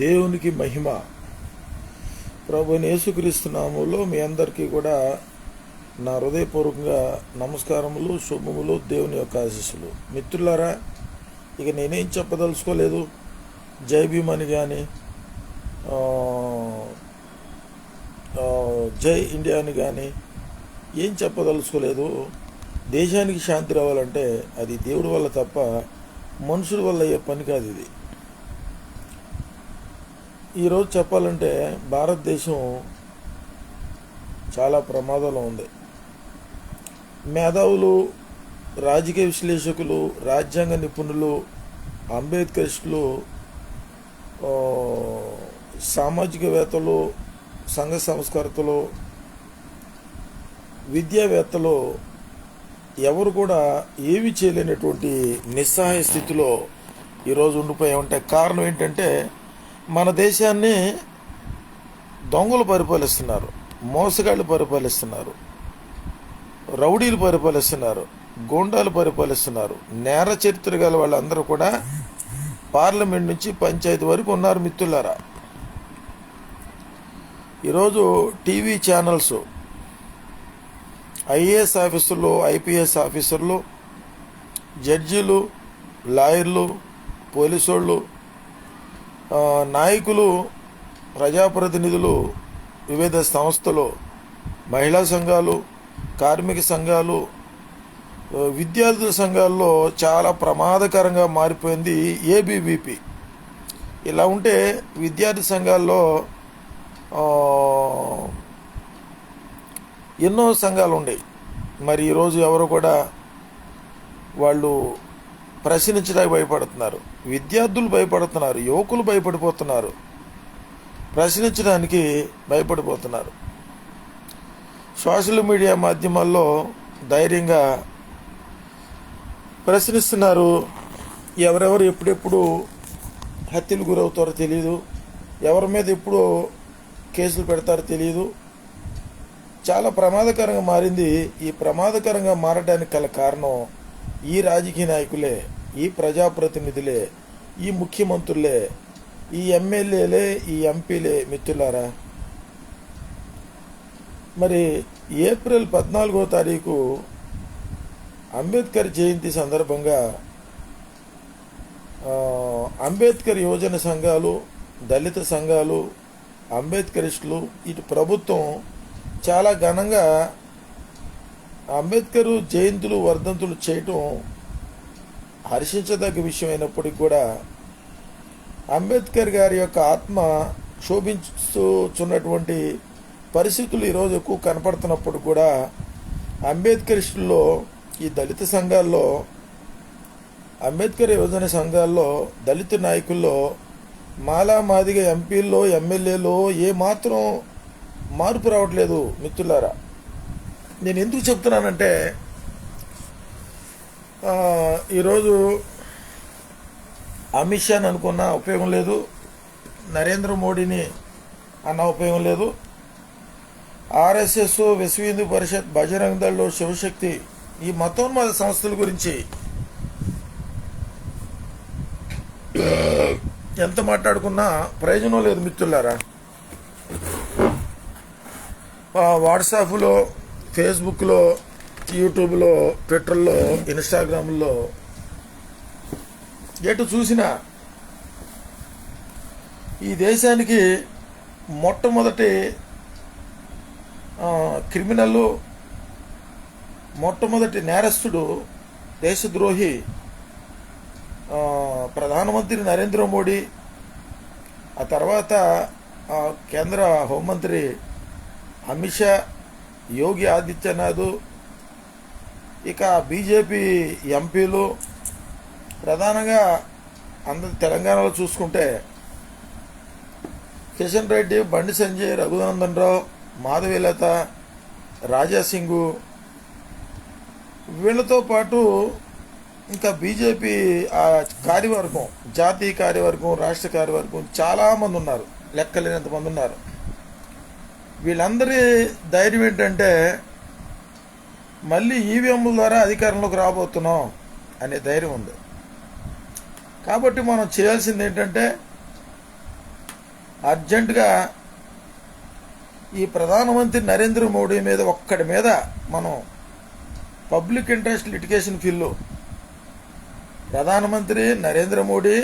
దేవునికి మహిమ. ప్రభువైన యేసుక్రీస్తు నామములో మీ అందరికీ కూడా నా హృదయపూర్వకంగా నమస్కారములు, శుభములు, దేవుని యొక్క ఆశీస్సులు. మిత్రులారా, ఇక నేనేం చెప్పదలుచుకోలేదు. జై భీమ్ అని కానీ, జై ఇండియా అని కానీ ఏం చెప్పదలుచుకోలేదు. దేశానికి శాంతి రావాలంటే అది దేవుడి వల్ల తప్ప మనుషుల వల్ల అయ్యే పని కాదు. ఇది ఈరోజు చెప్పాలంటే భారతదేశం చాలా ప్రమాదంలో ఉంది. మేధావులు, రాజకీయ విశ్లేషకులు, రాజ్యాంగ నిపుణులు, అంబేద్కరిస్టులు, సామాజికవేత్తలు, సంఘ సంస్కర్తలు, విద్యావేత్తలు ఎవరు కూడా ఏమి చేయలేనటువంటి నిస్సహాయ స్థితిలో ఈరోజు ఉండిపోయామంటే కారణం ఏంటంటే మన దేశాన్ని దొంగలు పరిపాలిస్తున్నారు, మోసగాళ్ళు పరిపాలిస్తున్నారు, రౌడీలు పరిపాలిస్తున్నారు, గూండాలు పరిపాలిస్తున్నారు. నేర చరిత్ర గల వాళ్ళందరూ కూడా పార్లమెంట్ నుంచి పంచాయతీ వరకు ఉన్నారు. మిత్రులారా, ఈరోజు టీవీ ఛానల్స్, ఐఏఎస్ ఆఫీసర్లు, ఐపీఎస్ ఆఫీసర్లు, జడ్జీలు, లాయర్లు, పోలీసు వాళ్ళు, నాయకులు, ప్రజాప్రతినిధులు, వివిధ సంస్థలు, మహిళా సంఘాలు, కార్మిక సంఘాలు, విద్యార్థుల సంఘాల్లో చాలా ప్రమాదకరంగా మారిపోయింది ఏబీవీపీ. ఇలా ఉంటే విద్యార్థి సంఘాల్లో ఎన్నో సంఘాలు ఉండేవి. మరి ఈరోజు ఎవరు కూడా వాళ్ళు ప్రశ్నించడానికి భయపడుతున్నారు. విద్యార్థులు భయపడుతున్నారు, యువకులు భయపడిపోతున్నారు, ప్రశ్నించడానికి భయపడిపోతున్నారు. సోషల్ మీడియా మాధ్యమాల్లో ధైర్యంగా ప్రశ్నిస్తున్నారు. ఎవరెవరు ఎప్పుడెప్పుడు హత్యలు గురవుతారో తెలియదు, ఎవరి మీద ఎప్పుడు కేసులు పెడతారో తెలియదు. చాలా ప్రమాదకరంగా మారింది. ఈ ప్రమాదకరంగా మారడానికి గల కారణం ఈ రాజకీయ నాయకులే, ఈ ప్రజాప్రతినిధులే, ఈ ముఖ్యమంత్రులే, ఈ ఎమ్మెల్యేలే, ఈ ఎంపీలే. మిత్రులారా, మరి ఏప్రిల్ 14వ తారీఖు అంబేద్కర్ జయంతి సందర్భంగా అంబేద్కర్ యువజన సంఘాలు, దళిత సంఘాలు, అంబేద్కరిస్టులు, ఇటు ప్రభుత్వం చాలా ఘనంగా అంబేద్కర్ జయంతులు, వర్ధంతులు చేయటం హర్షించదగ్గ విషయం అయినప్పటికీ కూడా అంబేద్కర్ గారి యొక్క ఆత్మ శోభించుతున్నటువంటి పరిస్థితులు ఈరోజు ఎక్కువ కనపడుతున్నప్పుడు కూడా అంబేద్కరిస్టుల్లో, ఈ దళిత సంఘాల్లో, అంబేద్కర్ యువజన సంఘాల్లో, దళిత నాయకుల్లో, మాలామాదిగా ఎంపీల్లో, ఎమ్మెల్యేలో ఏమాత్రం మార్పు రావట్లేదు. మిత్రులారా, నేను ఎందుకు చెప్తున్నానంటే ఈరోజు అమిత్ షాని అనుకున్న ఉపయోగం లేదు, నరేంద్ర మోడీని అన్న ఉపయోగం లేదు. ఆర్ఎస్ఎస్, విశ్వ హిందూ పరిషత్, బజరంగ దళ్, శివశక్తి, ఈ మతోన్మాద సంస్థల గురించి ఎంత మాట్లాడుకున్నా ప్రయోజనం లేదు. మిత్రులారా, వాట్సాప్లో, ఫేస్బుక్లో, యూట్యూబ్లో, ట్విట్టర్లో, ఇన్స్టాగ్రామ్లో ఎటు చూసినా ఈ దేశానికి మొట్టమొదటి క్రిమినల్, మొట్టమొదటి నేరస్తుడు, దేశద్రోహి ప్రధానమంత్రి నరేంద్ర మోడీ, ఆ తర్వాత కేంద్ర హోంమంత్రి అమిత్ షా, యోగి ఆదిత్యనాథ్, ఇక బీజేపీ ఎంపీలు, ప్రధానంగా అందరు తెలంగాణలో చూసుకుంటే కిషన్ రెడ్డి, బండి సంజయ్, రఘునందన్ రావు, మాధవీలత, రాజాసింగ్, వీళ్ళతో పాటు ఇంకా బీజేపీ కార్యవర్గం, జాతీయ కార్యవర్గం, రాష్ట్ర కార్యవర్గం చాలామంది ఉన్నారు, లెక్కలేనంతమంది ఉన్నారు. వీళ్ళందరి ధైర్యం ఏంటంటే మళ్ళీ ఈవీఎంల ద్వారా అధికారంలోకి రాబోతున్నాం అనే ధైర్యం ఉంది. కాబట్టి మనం చేయాల్సింది ఏంటంటే అర్జెంటుగా ఈ ప్రధానమంత్రి నరేంద్ర మోడీ మీద ఒక్కడి మీద మనం పబ్లిక్ ఇంట్రెస్ట్ లిటిగేషన్ ఫిల్లు, ప్రధానమంత్రి నరేంద్ర మోడీ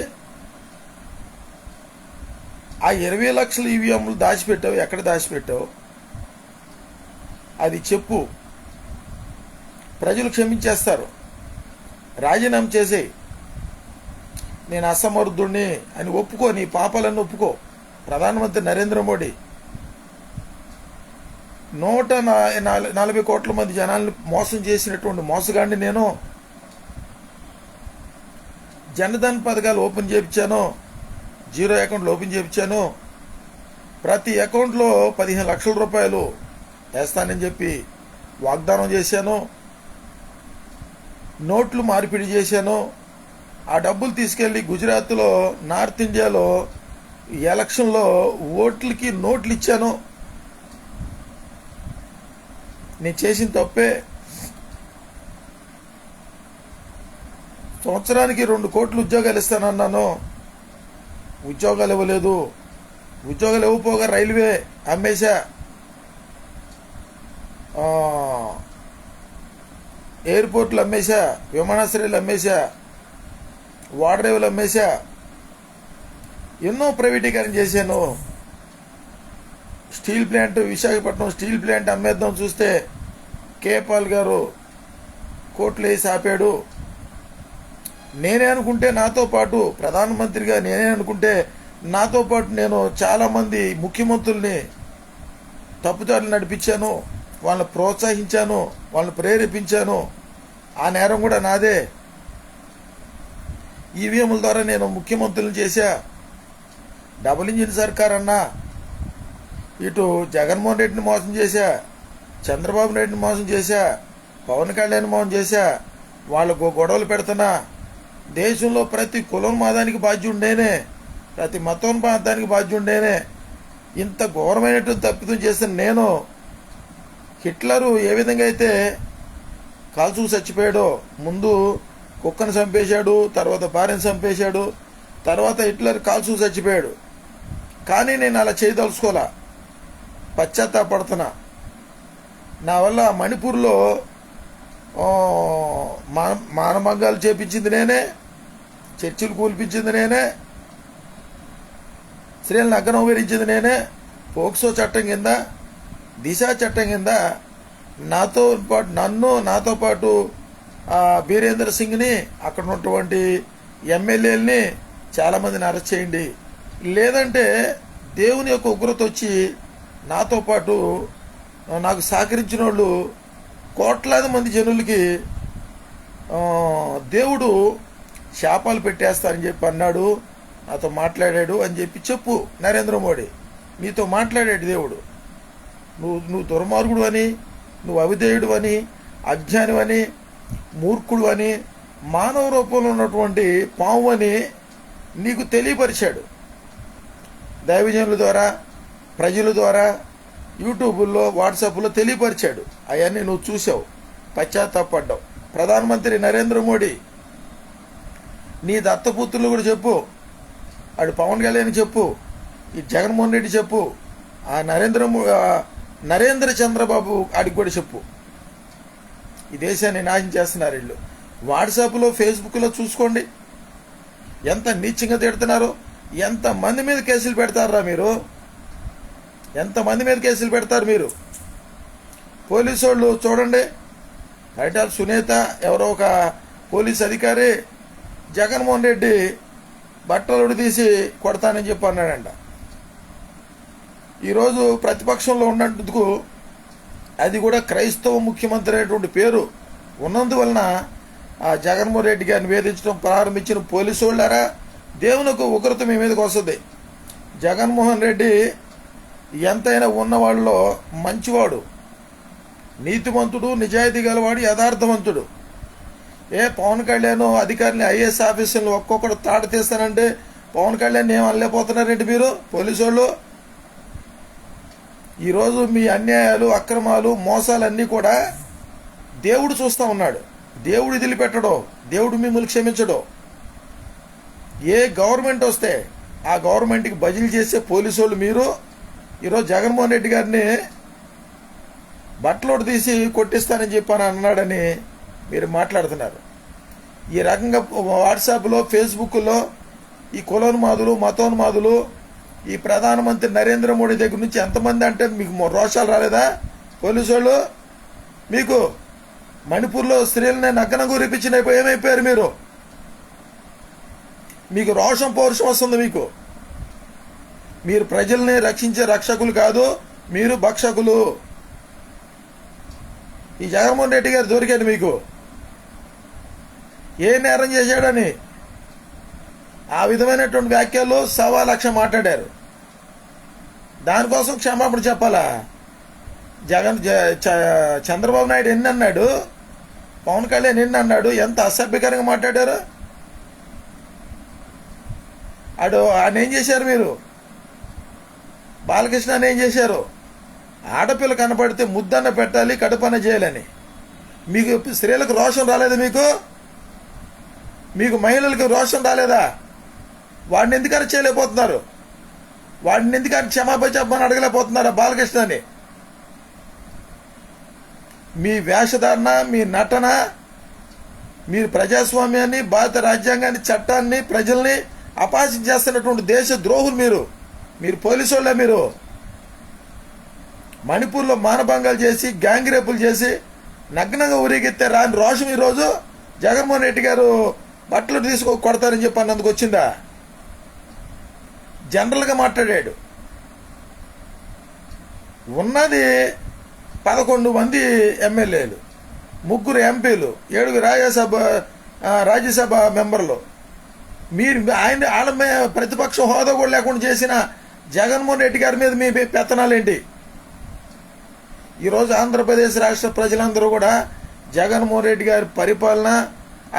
ఆ 20 లక్షల ఈవీఎంలు దాచిపెట్టావు, ఎక్కడ దాచిపెట్టావు అది చెప్పు. ప్రజలు క్షమించేస్తారు. రాజీనామా చేసేయి, నేను అసమర్థుడిని అని ఒప్పుకో, నీ పాపాలన్నీ ఒప్పుకో. ప్రధానమంత్రి నరేంద్ర మోడీ 140 కోట్ల మంది జనాలను మోసం చేసినటువంటి మోసగాడిని నేను. జనధన్ పథకాలు ఓపెన్ చేయించాను, జీరో అకౌంట్లు ఓపెన్ చేయించాను, ప్రతి అకౌంట్లో 15 లక్షల రూపాయలు వేస్తానని చెప్పి వాగ్దానం చేశాను, నోట్లు మార్పిడి చేశాను. ఆ డబ్బులు తీసుకెళ్లి గుజరాత్లో, నార్త్ ఇండియాలో ఎలక్షన్లో ఓట్లకి నోట్లు ఇచ్చాను. నేను చేసిన తప్పే. సంవత్సరానికి 2 కోట్ల ఉద్యోగాలు ఇస్తానన్నాను, ఉద్యోగాలు ఇవ్వలేదు. ఉద్యోగాలు ఇవ్వపోగా రైల్వే అమ్మేశా, ఎయిర్పోర్ట్లు అమ్మేశా, విమానాశ్రయాలు అమ్మేశా, వాడరేవులు అమ్మేశా, ఎన్నో ప్రైవేటీకరణ చేశాను. Steel plant, Visakhapatnam steel plant అమ్మేద్దాం చూస్తే కేపాల్ గారు కోట్లు వేసి ఆపాడు. నేనే అనుకుంటే నాతో పాటు ప్రధానమంత్రిగా నేనే అనుకుంటే నాతో పాటు నేను చాలామంది ముఖ్యమంత్రుల్ని తప్పుదారులు నడిపించాను, వాళ్ళని ప్రోత్సహించాను, వాళ్ళని ప్రేరేపించాను. ఆ నేరం కూడా నాదే. ఈవీఎంల ద్వారా నేను ముఖ్యమంత్రులను చేశా. డబుల్ ఇంజిన్ సర్కార్ అన్నా, ఇటు జగన్మోహన్ రెడ్డిని మోసం చేశా, చంద్రబాబు నాయుడిని మోసం చేశా, పవన్ కళ్యాణ్ మోసం చేశా, వాళ్ళకు గొడవలు పెడుతున్నా. దేశంలో ప్రతి కులోన్మాదానికి బాధ్యుండేనే, ప్రతి మతోన్మాదానికి బాధ్యుండేనే. ఇంత ఘోరమైనటువంటి తప్పిదం చేసిన నేను, హిట్లరు ఏ విధంగా అయితే కాల్చుకు చచ్చిపోయాడో, ముందు కుక్కను చంపేశాడు, తర్వాత భార్యను చంపేశాడు, తర్వాత హిట్లర్ కాల్చుకు చచ్చిపోయాడు. కానీ నేను అలా చేయదలుచుకోలే, పశ్చాత్తాపడుతున్నా. నా వల్ల మణిపూర్లో మానభంగాలు చేపించింది నేనే, చర్చిలు కూల్పించింది నేనే, స్త్రీలను నగ్నం వివరించింది నేనే. పోక్సో చట్టం కింద, దిశ చట్టం కింద నాతో పాటు బీరేందర్ సింగ్ని, అక్కడ ఉన్నటువంటి ఎమ్మెల్యేలని చాలామందిని అరెస్ట్ చేయండి. లేదంటే దేవుని యొక్క ఉగ్రత వచ్చి నాతో పాటు నాకు సహకరించిన వాళ్ళు కోట్లాది మంది జనులకి దేవుడు శాపాలు పెట్టేస్తారని చెప్పి అన్నాడు, నాతో మాట్లాడాడు అని చెప్పు. నరేంద్ర మోడీ నీతో మాట్లాడాడు దేవుడు. నువ్వు దుర్మార్గుడు అని, నువ్వు అవిధేయుడు అని, అజ్ఞాని అని, మూర్ఖుడు అని, మానవ రూపంలో ఉన్నటువంటి పాము అని నీకు తెలియపరిచాడు. దైవజనుల ద్వారా, ప్రజల ద్వారా, యూట్యూబ్లో, వాట్సాప్లో తెలియపరిచాడు. అవన్నీ నువ్వు చూసావు, పశ్చాత్తాపడ్డావు. ప్రధానమంత్రి నరేంద్ర మోడీ నీ దత్తపుత్రులు కూడా చెప్పు, అటు పవన్ కళ్యాణ్ చెప్పు, ఈ జగన్మోహన్ రెడ్డి చెప్పు, ఆ నరేంద్ర చంద్రబాబు ఆడికి కూడా చెప్పు. ఈ దేశాన్ని నాశనం చేస్తున్నారు వీళ్ళు. వాట్సాప్లో, ఫేస్బుక్లో చూసుకోండి ఎంత నీచంగా తిడుతున్నారో. ఎంతమంది మీద కేసులు పెడతారా మీరు? ఎంతమంది మీద కేసులు పెడతారు మీరు? పోలీసు వాళ్ళు చూడండి, పరిటాల సునీత ఎవరో ఒక పోలీస్ అధికారి జగన్మోహన్ రెడ్డి బట్టలు ఉడితీసి కొడతానని చెప్పి అన్నాడంట. ఈరోజు ప్రతిపక్షంలో ఉన్నందుకు, అది కూడా క్రైస్తవ ముఖ్యమంత్రి అనేటువంటి పేరు ఉన్నందువలన ఆ జగన్మోహన్ రెడ్డి గారిని వేధించడం ప్రారంభించిన పోలీసు వాళ్ళారా, దేవునికి ఉగ్రత మీ మీదకి వస్తుంది. జగన్మోహన్ రెడ్డి ఎంతైనా ఉన్నవాళ్ళలో మంచివాడు, నీతిమంతుడు, నిజాయితీ గలవాడు, యథార్థవంతుడు. పవన్ కళ్యాణ్ అధికారిని, ఐఏఎస్ ఆఫీసర్లు ఒక్కొక్కడు తాట తీస్తానంటే పవన్ కళ్యాణ్ ఏం అనలేకపోతున్నారండి మీరు పోలీసు వాళ్ళు? ఈరోజు మీ అన్యాయాలు, అక్రమాలు, మోసాలన్నీ కూడా దేవుడు చూస్తూ ఉన్నాడు. దేవుడు వదిలిపెట్టడో, దేవుడు మిమ్మల్ని క్షమించడో. ఏ గవర్నమెంట్ వస్తే, ఆ గవర్నమెంట్కి బదిలీ చేసే పోలీసు వాళ్ళు మీరు ఈరోజు జగన్మోహన్ రెడ్డి గారిని బట్టలోడు తీసి కొట్టిస్తానని చెప్పని అన్నాడని మీరు మాట్లాడుతున్నారు. ఈ రకంగా వాట్సాప్లో, ఫేస్బుక్లో ఈ కులోన్మాదులు, మతోన్మాదులు ఈ ప్రధానమంత్రి నరేంద్ర మోడీ దగ్గర నుంచి ఎంతమంది అంటే మీకు రోషాలు రాలేదా పోలీసు వాళ్ళు? మీకు మణిపూర్లో స్త్రీలనే నగ్న గురిపించిన ఏమైపోయారు మీరు? మీకు రోషం పౌరుషం వస్తుంది మీకు. మీరు ప్రజల్ని రక్షించే రక్షకులు కాదు, మీరు భక్షకులు. ఈ జగన్మోహన్ రెడ్డి గారు దొరికాడు మీకు ఏ నేరం చేశాడని ఆ విధమైనటువంటి వ్యాఖ్యలు 1,00,000 మాట్లాడారు. దానికోసం క్షమాపణ చెప్పాలా? చంద్రబాబు నాయుడు ఎన్ని అన్నాడు, పవన్ కళ్యాణ్ ఎన్ని అన్నాడు, ఎంత అసభ్యకరంగా మాట్లాడారు. ఆయన ఏం చేశారు మీరు? బాలకృష్ణ ఏం చేశారు? ఆడపిల్ల కనపడితే ముద్దన్న పెట్టాలి, కడుపన్న చేయాలని. మీకు స్త్రీలకు రోషం రాలేదు? మీకు మహిళలకు రోషం రాలేదా? వాడిని ఎందుకని చేయలేకపోతున్నారు? వాడిని ఎందుకని క్షమాపణ చెప్పమని అడగలేకపోతున్నారా బాలకృష్ణని? మీ వేషధారణ, మీ నటన, మీరు ప్రజాస్వామ్యాన్ని, భారత రాజ్యాంగాన్ని, చట్టాన్ని, ప్రజల్ని అపహాస్యం చేస్తున్నటువంటి దేశ ద్రోహులు మీరు పోలీసు వాళ్ళే. మీరు మణిపూర్లో మానభంగాలు చేసి, గ్యాంగ్ రేపులు చేసి, నగ్నంగా ఊరేగితే రాని రోషం ఈరోజు జగన్మోహన్ రెడ్డి గారు బట్టలు తీసుకో కొడతారని చెప్పి అన్నందుకు వచ్చిందా? జనరల్గా మాట్లాడాడు. ఉన్నది 11 మంది ఎమ్మెల్యేలు, 3 ఎంపీలు, 7 రాజ్యసభ మెంబర్లు. మీరు వాళ్ళ ప్రతిపక్ష హోదా కూడా లేకుండా చేసిన జగన్మోహన్ రెడ్డి గారి మీద మీ పెత్తనాలేంటి? ఈరోజు ఆంధ్రప్రదేశ్ రాష్ట్ర ప్రజలందరూ కూడా జగన్మోహన్ రెడ్డి గారి పరిపాలన,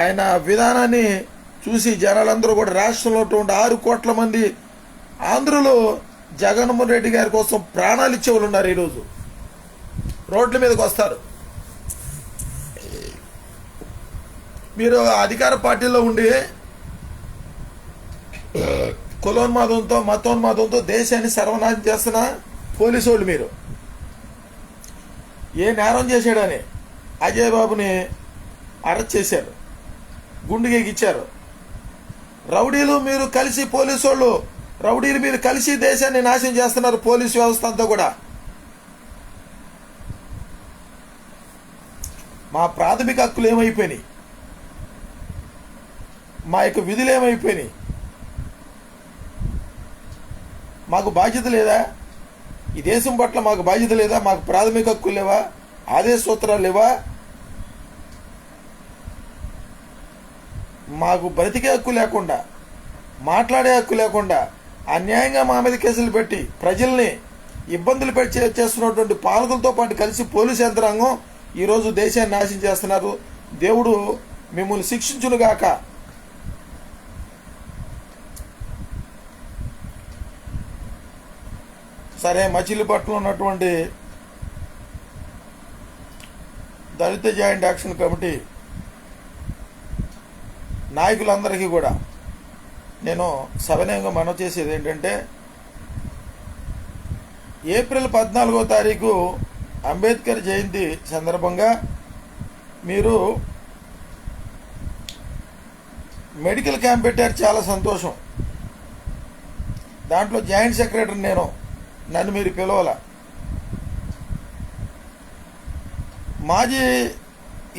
ఆయన విధానాన్ని చూసి జనాలందరూ కూడా రాష్ట్రంలో 6 కోట్ల మంది ఆంధ్రులు జగన్మోహన్ రెడ్డి గారి కోసం ప్రాణాలు ఇచ్చేవాళ్ళు ఉన్నారు. ఈరోజు రోడ్ల మీదకి వస్తారు. మీరు అధికార పార్టీలో ఉండి కులోన్మాదంతో, మతోన్మాదంతో దేశాన్ని సర్వనాశనం చేస్తున్న పోలీసు వాళ్ళు మీరు. ఏ నేరం చేశాడని అజయ్ బాబుని అరెస్ట్ చేశారు, గుండెగిచ్చారు. రౌడీలు మీరు కలిసి, పోలీసు వాళ్ళు రౌడీలు మీరు కలిసి దేశాన్ని నాశనం చేస్తున్నారు. పోలీసు వ్యవస్థ అంతా కూడా. మా ప్రాథమిక హక్కులు ఏమైపోయినాయి? మా యొక్క విధులు ఏమైపోయినాయి? మాకు బాధ్యత లేదా? ఈ దేశం పట్ల మాకు బాధ్యత లేదా? మాకు ప్రాథమిక హక్కులు లేవా? ఆదేశ సూత్రాలు లేవా? మాకు బ్రతికే హక్కు లేకుండా, మాట్లాడే హక్కు లేకుండా, అన్యాయంగా మా మీద కేసులు పెట్టి ప్రజల్ని ఇబ్బందులు పెట్టి చేస్తున్నటువంటి పాలకులతో పాటు కలిసి పోలీసు యంత్రాంగం ఈరోజు దేశాన్ని నాశనం చేస్తున్నారు. దేవుడు మిమ్మల్ని శిక్షించునుగాక. సరే, మచిలీపట్నంలో ఉన్నటువంటి దళిత జాయింట్ యాక్షన్ కమిటీ నాయకులందరికీ కూడా నేను సవినయంగా మనవి చేసేది ఏంటంటే, ఏప్రిల్ 14వ తారీఖు అంబేద్కర్ జయంతి సందర్భంగా మీరు మెడికల్ క్యాంప్ పెట్టారు, చాలా సంతోషం. దాంట్లో జాయింట్ సెక్రటరీ నన్ను మీరు పిలవాల. మాజీ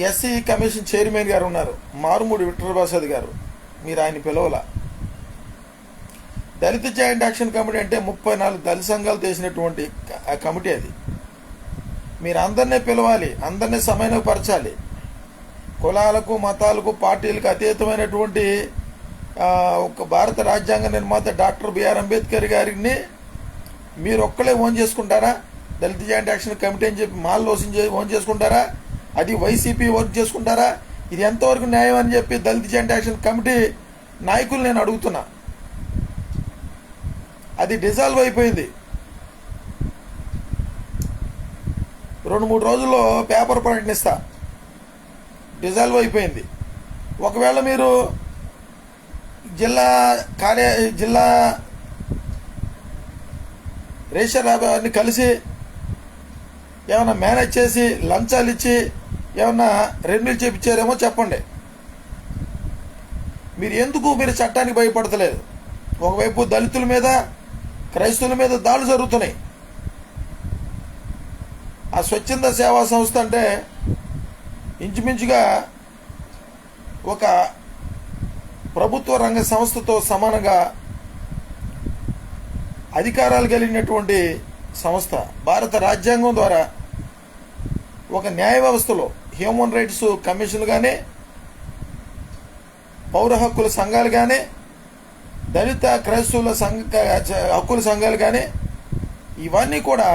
ఎస్సీ కమిషన్ చైర్మన్ గారు ఉన్నారు, మారుమూడి విఠలప్రసాద్ గారు, మీరు ఆయన పిలవాల. దళిత జాయింట్ యాక్షన్ కమిటీ అంటే 34 దళిత సంఘాలు చేసినటువంటి కమిటీ అది. మీరు అందరినీ పిలవాలి, అందరినీ సమన్వయపరచాలి. కులాలకు, మతాలకు, పార్టీలకు అతీతమైనటువంటి ఒక భారత రాజ్యాంగ నిర్మాత డాక్టర్ బిఆర్ అంబేద్కర్ గారిని మీరు ఒక్కలే ఓన్ చేసుకుంటారా? దళిత జాయింట్ యాక్షన్ కమిటీ అని చెప్పి మాల్ ఓన్ చేసుకుంటారా? అది వైసీపీ వర్క్ చేసుకుంటారా? ఇది ఎంతవరకు న్యాయం అని చెప్పి దళిత జాయింట్ యాక్షన్ కమిటీ నాయకులు నేను అడుగుతున్నా. అది డిజాల్వ్ అయిపోయింది. 2-3 రోజుల్లో పేపర్ ప్రకటనిస్తా. డిజాల్వ్ అయిపోయింది. ఒకవేళ మీరు జిల్లా రేషన్ వారిని కలిసి ఏమన్నా మేనేజ్ చేసి లంచాలు ఇచ్చి ఏమన్నా రెన్యూల్ చేయించారేమో చెప్పండి. మీరు చట్టానికి భయపడతలేదు? ఒకవైపు దళితుల మీద, క్రైస్తవుల మీద దాడులు జరుగుతున్నాయి. ఆ స్వచ్ఛంద సేవా సంస్థ అంటే ఇంచుమించుగా ఒక ప్రభుత్వ రంగ సంస్థతో సమానంగా అధికారాలు కలిగినటువంటి సంస్థ. భారత రాజ్యాంగం ద్వారా ఒక న్యాయ వ్యవస్థలో హ్యూమన్ రైట్స్ కమిషన్ కానీ, పౌర హక్కుల సంఘాలు కానీ, దళిత క్రైస్తవుల హక్కుల సంఘాలు కానీ, ఇవన్నీ కూడా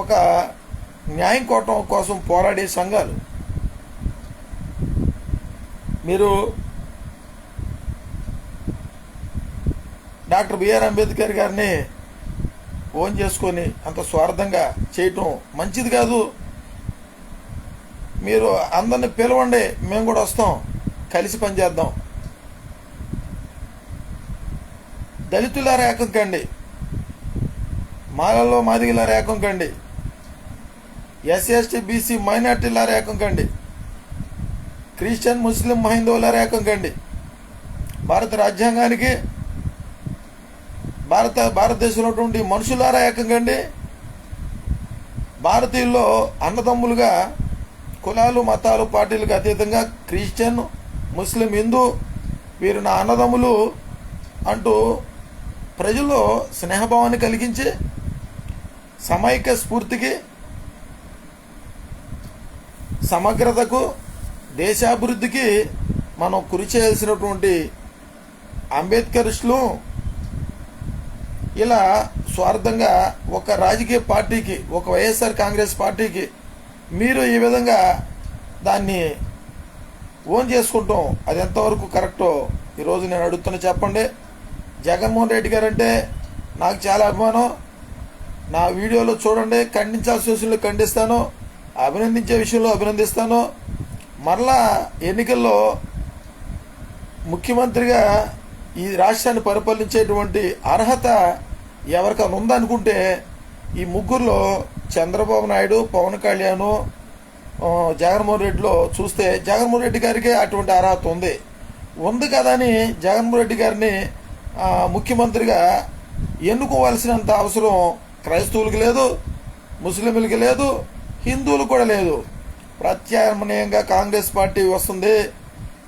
ఒక న్యాయం కోసం పోరాడే సంఘాలు. మీరు డాక్టర్ బిఆర్ అంబేద్కర్ గారిని ఓన్ చేసుకొని అంత స్వార్థంగా చేయటం మంచిది కాదు. మీరు అందరిని పిలవండి, మేము కూడా వస్తాం, కలిసి పనిచేద్దాం. దళితులారా ఏకం కండి, మాలల్లో మాదిగలారా ఏకం కండి, ఎస్సీ ఎస్టీ బీసీ మైనార్టీలారా ఏకం కండి, క్రిస్టియన్ ముస్లిం హైందవులారా ఏకం కండి. భారత రాజ్యాంగానికి, భారతదేశంలో ఉన్నటువంటి మనుషులారా ఏకం కండి. భారతీయుల్లో అన్నదమ్ములుగా కులాలు మతాలు పార్టీలకు అతీతంగా క్రిస్టియన్ ముస్లిం హిందూ వీరు నా అన్నదమ్ములు అంటూ ప్రజల్లో స్నేహభావాన్ని కలిగించి సమైక్య స్ఫూర్తికి, సమగ్రతకు, దేశాభివృద్ధికి మనం కృషి చేయాల్సినటువంటి అంబేద్కరిస్టులు ఇలా స్వార్థంగా ఒక రాజకీయ పార్టీకి, ఒక వైఎస్ఆర్ కాంగ్రెస్ పార్టీకి మీరు ఈ విధంగా దాన్ని ఓన్ చేసుకుంటాం, అది ఎంతవరకు కరెక్టో ఈరోజు నేను అడుగుతున్నా, చెప్పండి. జగన్మోహన్ రెడ్డి గారు అంటే నాకు చాలా అభిమానం. నా వీడియోలో చూడండి, ఖండించాల్సిన విషయంలో ఖండిస్తాను, అభినందించే విషయంలో అభినందిస్తాను. మరలా ఎన్నికల్లో ముఖ్యమంత్రిగా ఈ రాష్ట్రాన్ని పరిపాలించేటువంటి అర్హత ఎవరికైనా ఉందనుకుంటే ఈ ముగ్గురులో చంద్రబాబు నాయుడు, పవన్ కళ్యాణ్, జగన్మోహన్ రెడ్డిలో చూస్తే జగన్మోహన్ రెడ్డి గారికి అటువంటి అర్హత ఉంది కదా అని జగన్మోహన్ రెడ్డి గారిని ముఖ్యమంత్రిగా ఎన్నుకోవాల్సినంత అవసరం క్రైస్తవులకి లేదు, ముస్లింలకి లేదు, హిందువులకు కూడా లేదు. ప్రత్యామ్నాయంగా కాంగ్రెస్ పార్టీ వస్తుంది,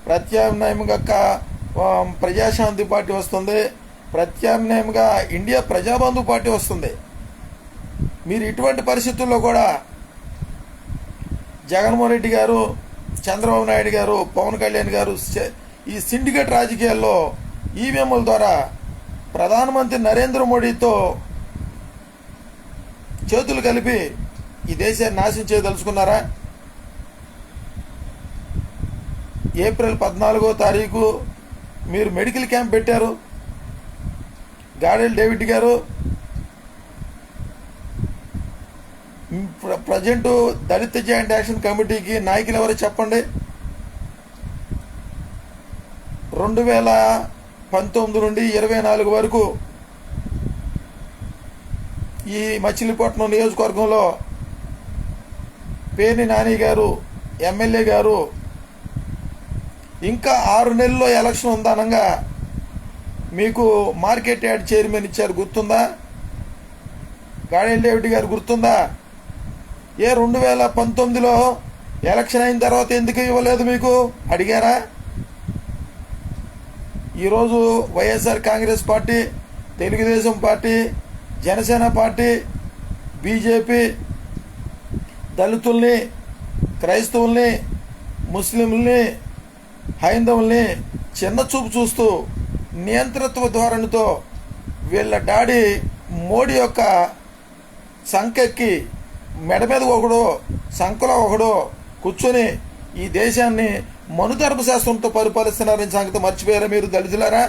ప్రత్యామ్నాయంగా ప్రజాశాంతి పార్టీ వస్తుంది, ప్రత్యామ్నాయంగా ఇండియా ప్రజాబంధు పార్టీ వస్తుంది. మీరు ఇటువంటి పరిస్థితుల్లో కూడా జగన్మోహన్ రెడ్డి గారు, చంద్రబాబు నాయుడు గారు, పవన్ కళ్యాణ్ గారు ఈ సిండికేట్ రాజకీయాల్లో ఈవీఎంల ద్వారా ప్రధానమంత్రి నరేంద్ర మోడీతో చేతులు కలిపి ఈ దేశాన్ని నాశనం చేయదలుచుకున్నారా? ఏప్రిల్ 14వ తారీఖు మీరు మెడికల్ క్యాంప్ పెట్టారు. గాడెల్ డేవిడ్ గారు ప్రజెంట్ దళిత జాయింట్ యాక్షన్ కమిటీకి నాయకులు ఎవరో చెప్పండి. 2019 నుండి 24 వరకు ఈ మచిలీపట్నం నియోజకవర్గంలో పేర్ని నాని గారు ఎమ్మెల్యే గారు ఇంకా 6 నెలల్లో ఎలక్షన్ ఉందనగా మీకు మార్కెట్ యార్డ్ చైర్మన్ ఇచ్చారు, గుర్తుందా? గాడెల్ డేవిడ్ గారు గుర్తుందా? 2019లో ఎలక్షన్ అయిన తర్వాత ఎందుకు ఇవ్వలేదు మీకు అడిగారా? ఈరోజు YSR Congress party, Telugu Desam party, Janasena party, BJP దళితుల్ని, క్రైస్తవుల్ని, ముస్లింల్ని, హైందవుల్ని చిన్న చూపు చూస్తూ నియంత్రిత్వ ధోరణితో వీళ్ళ డాడీ మోడీ యొక్క సంకెక్కి మెడ మీద ఒకడు, సంకలో ఒకడు కూర్చొని ఈ దేశాన్ని మనుధర్మశాస్త్రంతో పరిపాలిస్తున్నారని సంగతి మర్చిపోయారా మీరు దళితులారా,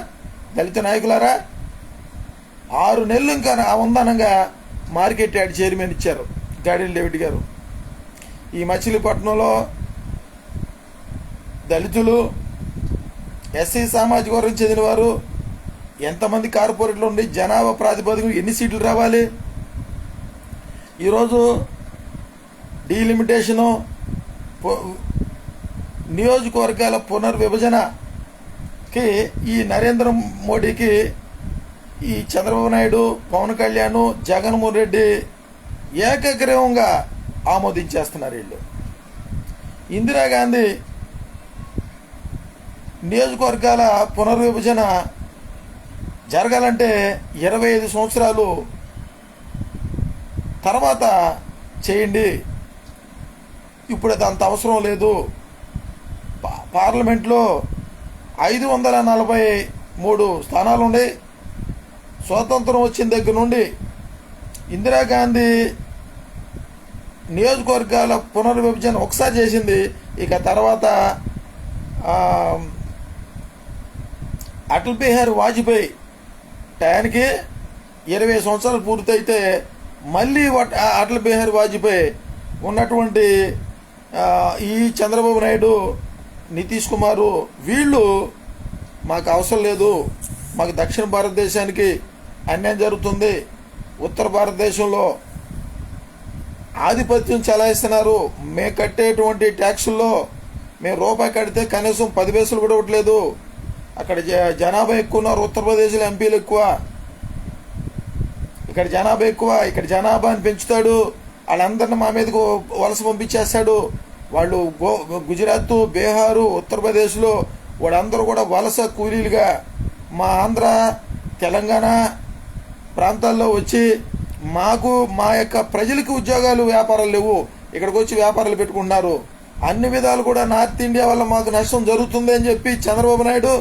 దళిత నాయకులారా? 6 నెలలు ఇంకా ఉందనంగా మార్కెట్ యార్డ్ చైర్మన్ ఇచ్చారు గాడెల్ డేవిడ్ గారు. ఈ మచిలీపట్నంలో దళితులు, ఎస్సీ సామాజిక వర్గం చెందినవారు, ఎంతమంది కార్పొరేట్లు ఉండి జనాభా ప్రాతిపదికన ఎన్ని సీట్లు రావాలి? ఈరోజు డీలిమిటేషను, నియోజకవర్గాల పునర్విభజనకి ఈ నరేంద్ర మోడీకి ఈ చంద్రబాబు నాయుడు, పవన్ కళ్యాణ్, జగన్మోహన్ రెడ్డి ఏకగ్రీవంగా ఆమోదించేస్తున్నారు. వీళ్ళు ఇందిరాగాంధీ నియోజకవర్గాల పునర్విభజన జరగాలంటే 25 సంవత్సరాలు తర్వాత చేయండి, ఇప్పుడు అది అంత అవసరం లేదు. పార్లమెంట్లో 543 స్థానాలు ఉన్నాయి. స్వాతంత్రం వచ్చిన దగ్గర నుండి ఇందిరాగాంధీ నియోజకవర్గాల పునర్విభజన ఒకసారి చేసింది. ఇక తర్వాత అటల్ బిహారీ వాజ్పేయి టయానికి 20 సంవత్సరాలు పూర్తయితే మళ్ళీ అటల్ బిహారీ వాజ్పేయి ఉన్నటువంటి ఈ చంద్రబాబు నాయుడు, నితీష్ కుమారు వీళ్ళు మాకు అవసరం లేదు, మాకు దక్షిణ భారతదేశానికి అన్యాయం జరుగుతుంది, ఉత్తర భారతదేశంలో ఆధిపత్యం చెలాయిస్తున్నారు, మేము కట్టేటువంటి ట్యాక్సుల్లో మేము రూపాయి కడితే కనీసం 10 పైసలు కూడా ఇవ్వట్లేదు, అక్కడ జనాభా ఎక్కువ ఉన్నారు, ఉత్తరప్రదేశ్లో ఎంపీలు ఎక్కువ, ఇక్కడ జనాభా ఎక్కువ, ఇక్కడ జనాభాని పెంచుతాడు, వాళ్ళందరినీ మా మీదకు వలస పంపించేస్తాడు, వాళ్ళు గుజరాత్, బీహారు, ఉత్తరప్రదేశ్లో వాళ్ళందరూ కూడా వలస కూలీలుగా మా ఆంధ్ర, తెలంగాణ ప్రాంతాల్లో వచ్చి మాకు మా యొక్క ప్రజలకి ఉద్యోగాలు, వ్యాపారాలు లేవు, ఇక్కడికి వచ్చి వ్యాపారాలు పెట్టుకుంటున్నారు, అన్ని విధాలు కూడా నార్త్ ఇండియా వల్ల మాకు నష్టం జరుగుతుంది అని చెప్పి చంద్రబాబు నాయుడు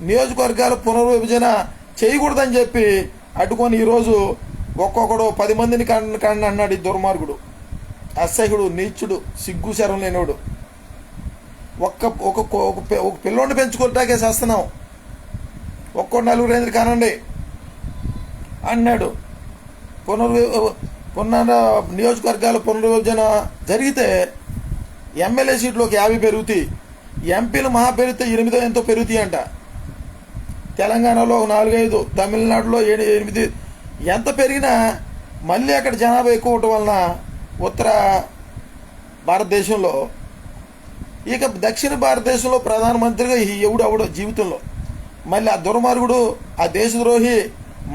నియోజకవర్గాల పునర్విభజన చేయకూడదని చెప్పి అడ్డుకొని ఈరోజు ఒక్కొక్కడు 10 మందిని కండి అన్నాడు. ఈ దుర్మార్గుడు, అసహ్యుడు, నీచుడు, సిగ్గు శరం లేనివాడు. ఒక పిల్లోడిని పెంచుకుంటాకే చేస్తున్నాం, ఒక్కో 4 కానండి అన్నాడు. నియోజకవర్గాల పునర్విభజన జరిగితే ఎమ్మెల్యే సీట్లోకి 50 పెరుగుతాయి, ఎంపీలు మహా పెరిగితే 8 ఎంతో పెరుగుతాయి అంట. తెలంగాణలో 4-5, తమిళనాడులో 7-8, ఎంత పెరిగినా మళ్ళీ అక్కడ జనాభా ఎక్కువ ఉండటం వలన ఉత్తర భారతదేశంలో, ఇక దక్షిణ భారతదేశంలో ప్రధానమంత్రిగా ఎవడో జీవితంలో మళ్ళీ ఆ దుర్మార్గుడు, ఆ దేశద్రోహి,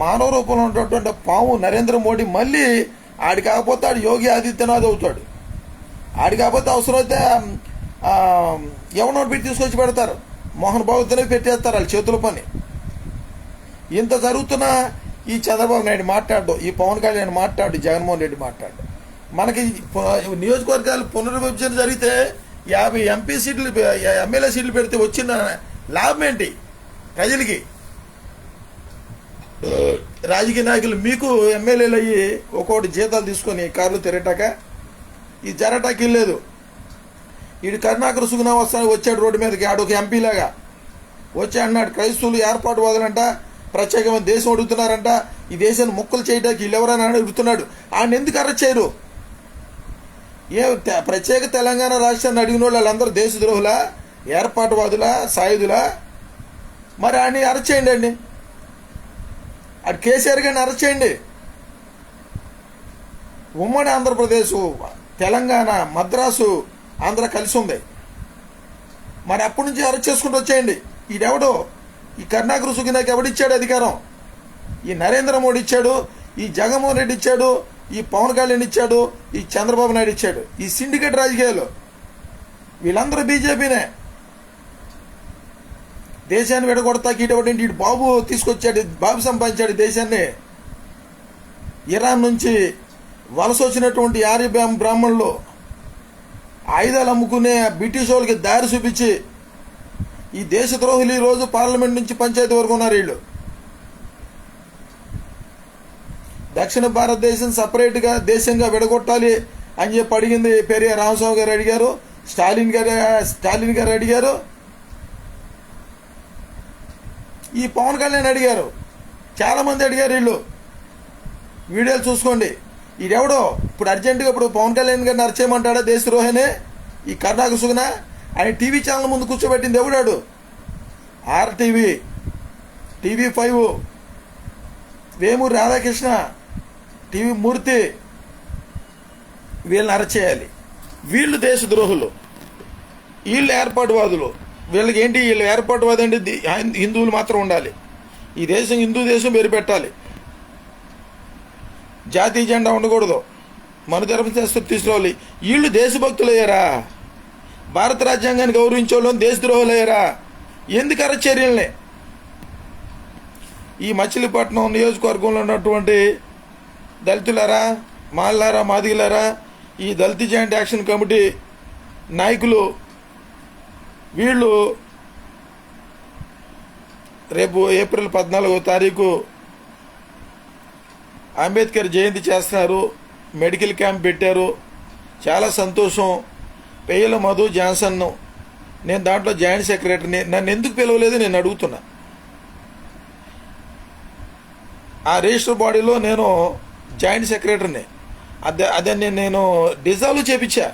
మానవ రూపంలో ఉన్నటువంటి పాము నరేంద్ర మోడీ మళ్ళీ ఆడి కాకపోతే ఆడు యోగి ఆదిత్యనాథ్ అవుతాడు. ఆడి కాకపోతే అవసరమైతే ఎవరినో పెట్టి తీసుకొచ్చి పెడతారు, మోహన్ బాబుతోనే పెట్టేస్తారు వాళ్ళ చేతుల పని. ఇంత జరుగుతున్నా ఈ చంద్రబాబు నాయుడు మాట్లాడు, ఈ పవన్ కళ్యాణ్ మాట్లాడు, జగన్మోహన్ రెడ్డి మాట్లాడు. మనకి నియోజకవర్గాలు పునర్విభజన జరిగితే 50 ఎంపీ సీట్లు, ఎమ్మెల్యే సీట్లు పెడితే వచ్చిన లాభం ఏంటి ప్రజలకి? రాజకీయ నాయకులు మీకు ఎమ్మెల్యేలు అయ్యి ఒక్కొక్కటి జీతాలు తీసుకొని కార్లు తిరగటాక ఇది జరగటానికి లేదు. వీడు కరుణాకర్ సుగుణ వచ్చాడు రోడ్డు మీదకి, ఆడు ఒక ఎంపీలాగా వచ్చి అన్నాడు క్రైస్తవులు ఏర్పాటు వాదులంట, ప్రత్యేకమైన దేశం అడుగుతున్నారంట, ఈ దేశాన్ని ముక్కలు చేయడానికి వీళ్ళు ఎవరైనా అడుగుతున్నాడు. ఆయన ఎందుకు అరెస్ట్ చేయరు? ప్రత్యేక తెలంగాణ రాష్ట్రాన్ని అడిగిన వాళ్ళందరూ దేశద్రోహులా, ఏర్పాటువాదులా, సాయుధులా? మరి ఆయన అరెస్ట్ చేయండి అండి, అటు కేసీఆర్ గారిని అరెస్ట్ చేయండి. ఉమ్మడి ఆంధ్రప్రదేశ్, తెలంగాణ, మద్రాసు, ఆంధ్ర కలిసి ఉంది. మరి అప్పటి నుంచి అరెస్ట్ చేసుకుంటూ వచ్చేయండి. ఈడెవడో, ఈ కరుణాకర్ సుగుణకి ఎవడిచ్చాడు అధికారం? ఈ నరేంద్ర మోడీ ఇచ్చాడు, ఈ జగన్మోహన్ రెడ్డి ఇచ్చాడు, ఈ పవన్ కళ్యాణ్ ఇచ్చాడు, ఈ చంద్రబాబు నాయుడు ఇచ్చాడు. ఈ సిండికేట్ రాజకీయాలు వీళ్ళందరూ బీజేపీనే. దేశాన్ని విడగొడతాకి ఇటువంటి ఇటు బాబు తీసుకొచ్చాడు, బాబు సంపాదించాడు దేశాన్ని. ఇరాన్ నుంచి వలస వచ్చినటువంటి ఆర్య బ్రాహ్మణులు ఆయుధాలు అమ్ముకునే బ్రిటిష్ వాళ్ళకి దారి చూపించి ఈ దేశద్రోహులు ఈరోజు పార్లమెంట్ నుంచి పంచాయతీ వరకు ఉన్నారు. వీళ్ళు దక్షిణ భారతదేశం సపరేట్గా దేశంగా విడగొట్టాలి అని చెప్పి అడిగింది పెరియార్ రామస్వామి గారు అడిగారు, స్టాలిన్ గారు అడిగారు, ఈ పవన్ కళ్యాణ్ అడిగారు, చాలామంది అడిగారు. వీళ్ళు వీడియోలు చూసుకోండి. ఈడెవడో ఇప్పుడు అర్జెంటుగా ఇప్పుడు పవన్ కళ్యాణ్ గారిని అరెస్ట్ చేయమంటాడా దేశద్రోహనే? ఈ కరుణాకర్ సుగుణ ఆయన టీవీ ఛానల్ ముందు కూర్చోబెట్టింది ఎవడాడు? RTV, TV5, Vemuri Radhakrishna, TV Murthy, వీళ్ళని అరెస్ట్. వీళ్ళు దేశద్రోహులు, వీళ్ళు ఏర్పాటువాదులు. వీళ్ళకి ఏంటి, వీళ్ళు ఏర్పాటువాది అంటే హిందువులు మాత్రం ఉండాలి, ఈ దేశం హిందూ దేశం పేరు పెట్టాలి, జాతీయ జెండా ఉండకూడదు, మనుధర్మశాస్త్రం తీసుకోవాలి. వీళ్ళు దేశభక్తులు అయ్యారా? భారత రాజ్యాంగాన్ని గౌరవించే వాళ్ళని దేశద్రోహులు అయ్యారా? ఎందుకు అరెస్ట్ చర్యల్ని? ఈ మచిలీపట్నం నియోజకవర్గంలో ఉన్నటువంటి దళితులారా, మాలారా, మాదిగలారా, ఈ దళిత జాయింట్ యాక్షన్ కమిటీ నాయకులు వీళ్ళు రేపు ఏప్రిల్ 14వ తారీఖు అంబేద్కర్ జయంతి చేస్తున్నారు, మెడికల్ క్యాంప్ పెట్టారు, చాలా సంతోషం. పెయ్యల మధు జాన్సన్, నేను దాంట్లో జాయింట్ సెక్రటరీని. నన్ను ఎందుకు పిలవలేదు నేను అడుగుతున్నా. ఆ రిజిస్టర్ బాడీలో నేను జాయింట్ సెక్రటరీని. అదే నేను డిజాల్వ్ చేపించా.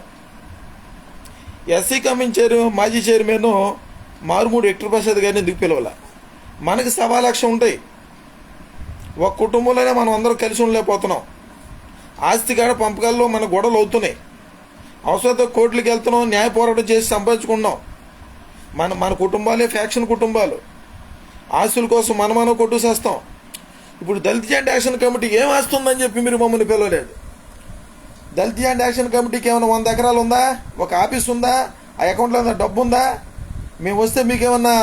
ఎస్సీ కమిషన్ మాజీ చైర్మన్ మారుమూడి హెక్టర్ ప్రసాద్ గారిని ఎందుకు పిలవాల? మనకి 1,00,000 ఉంటాయి, ఒక కుటుంబంలోనే మనం అందరం కలిసి ఉండలేకపోతున్నాం. ఆస్తి కాడ పంపకాల్లో మన గొడవలు అవుతున్నాయి, అవసరంతో కోర్టులకు వెళ్తున్నాం, న్యాయ పోరాటం చేసి సంపాదించుకున్నాం. మన కుటుంబాలే ఫ్యాక్షన్ కుటుంబాలు, ఆస్తుల కోసం మనం కొట్టు చేస్తాం. ఇప్పుడు దళిత జాయింట్ యాక్షన్ కమిటీ ఏం ఆస్తుందని చెప్పి మీరు మమ్మల్ని పిలవలేదు. దళిత జాయింట్ యాక్షన్ కమిటీకి ఏమైనా 100 ఎకరాలు ఉందా? ఒక ఆఫీస్ ఉందా? ఆ అకౌంట్లో ఏమైనా డబ్బు ఉందా? మేము వస్తే మీకు ఏమన్నా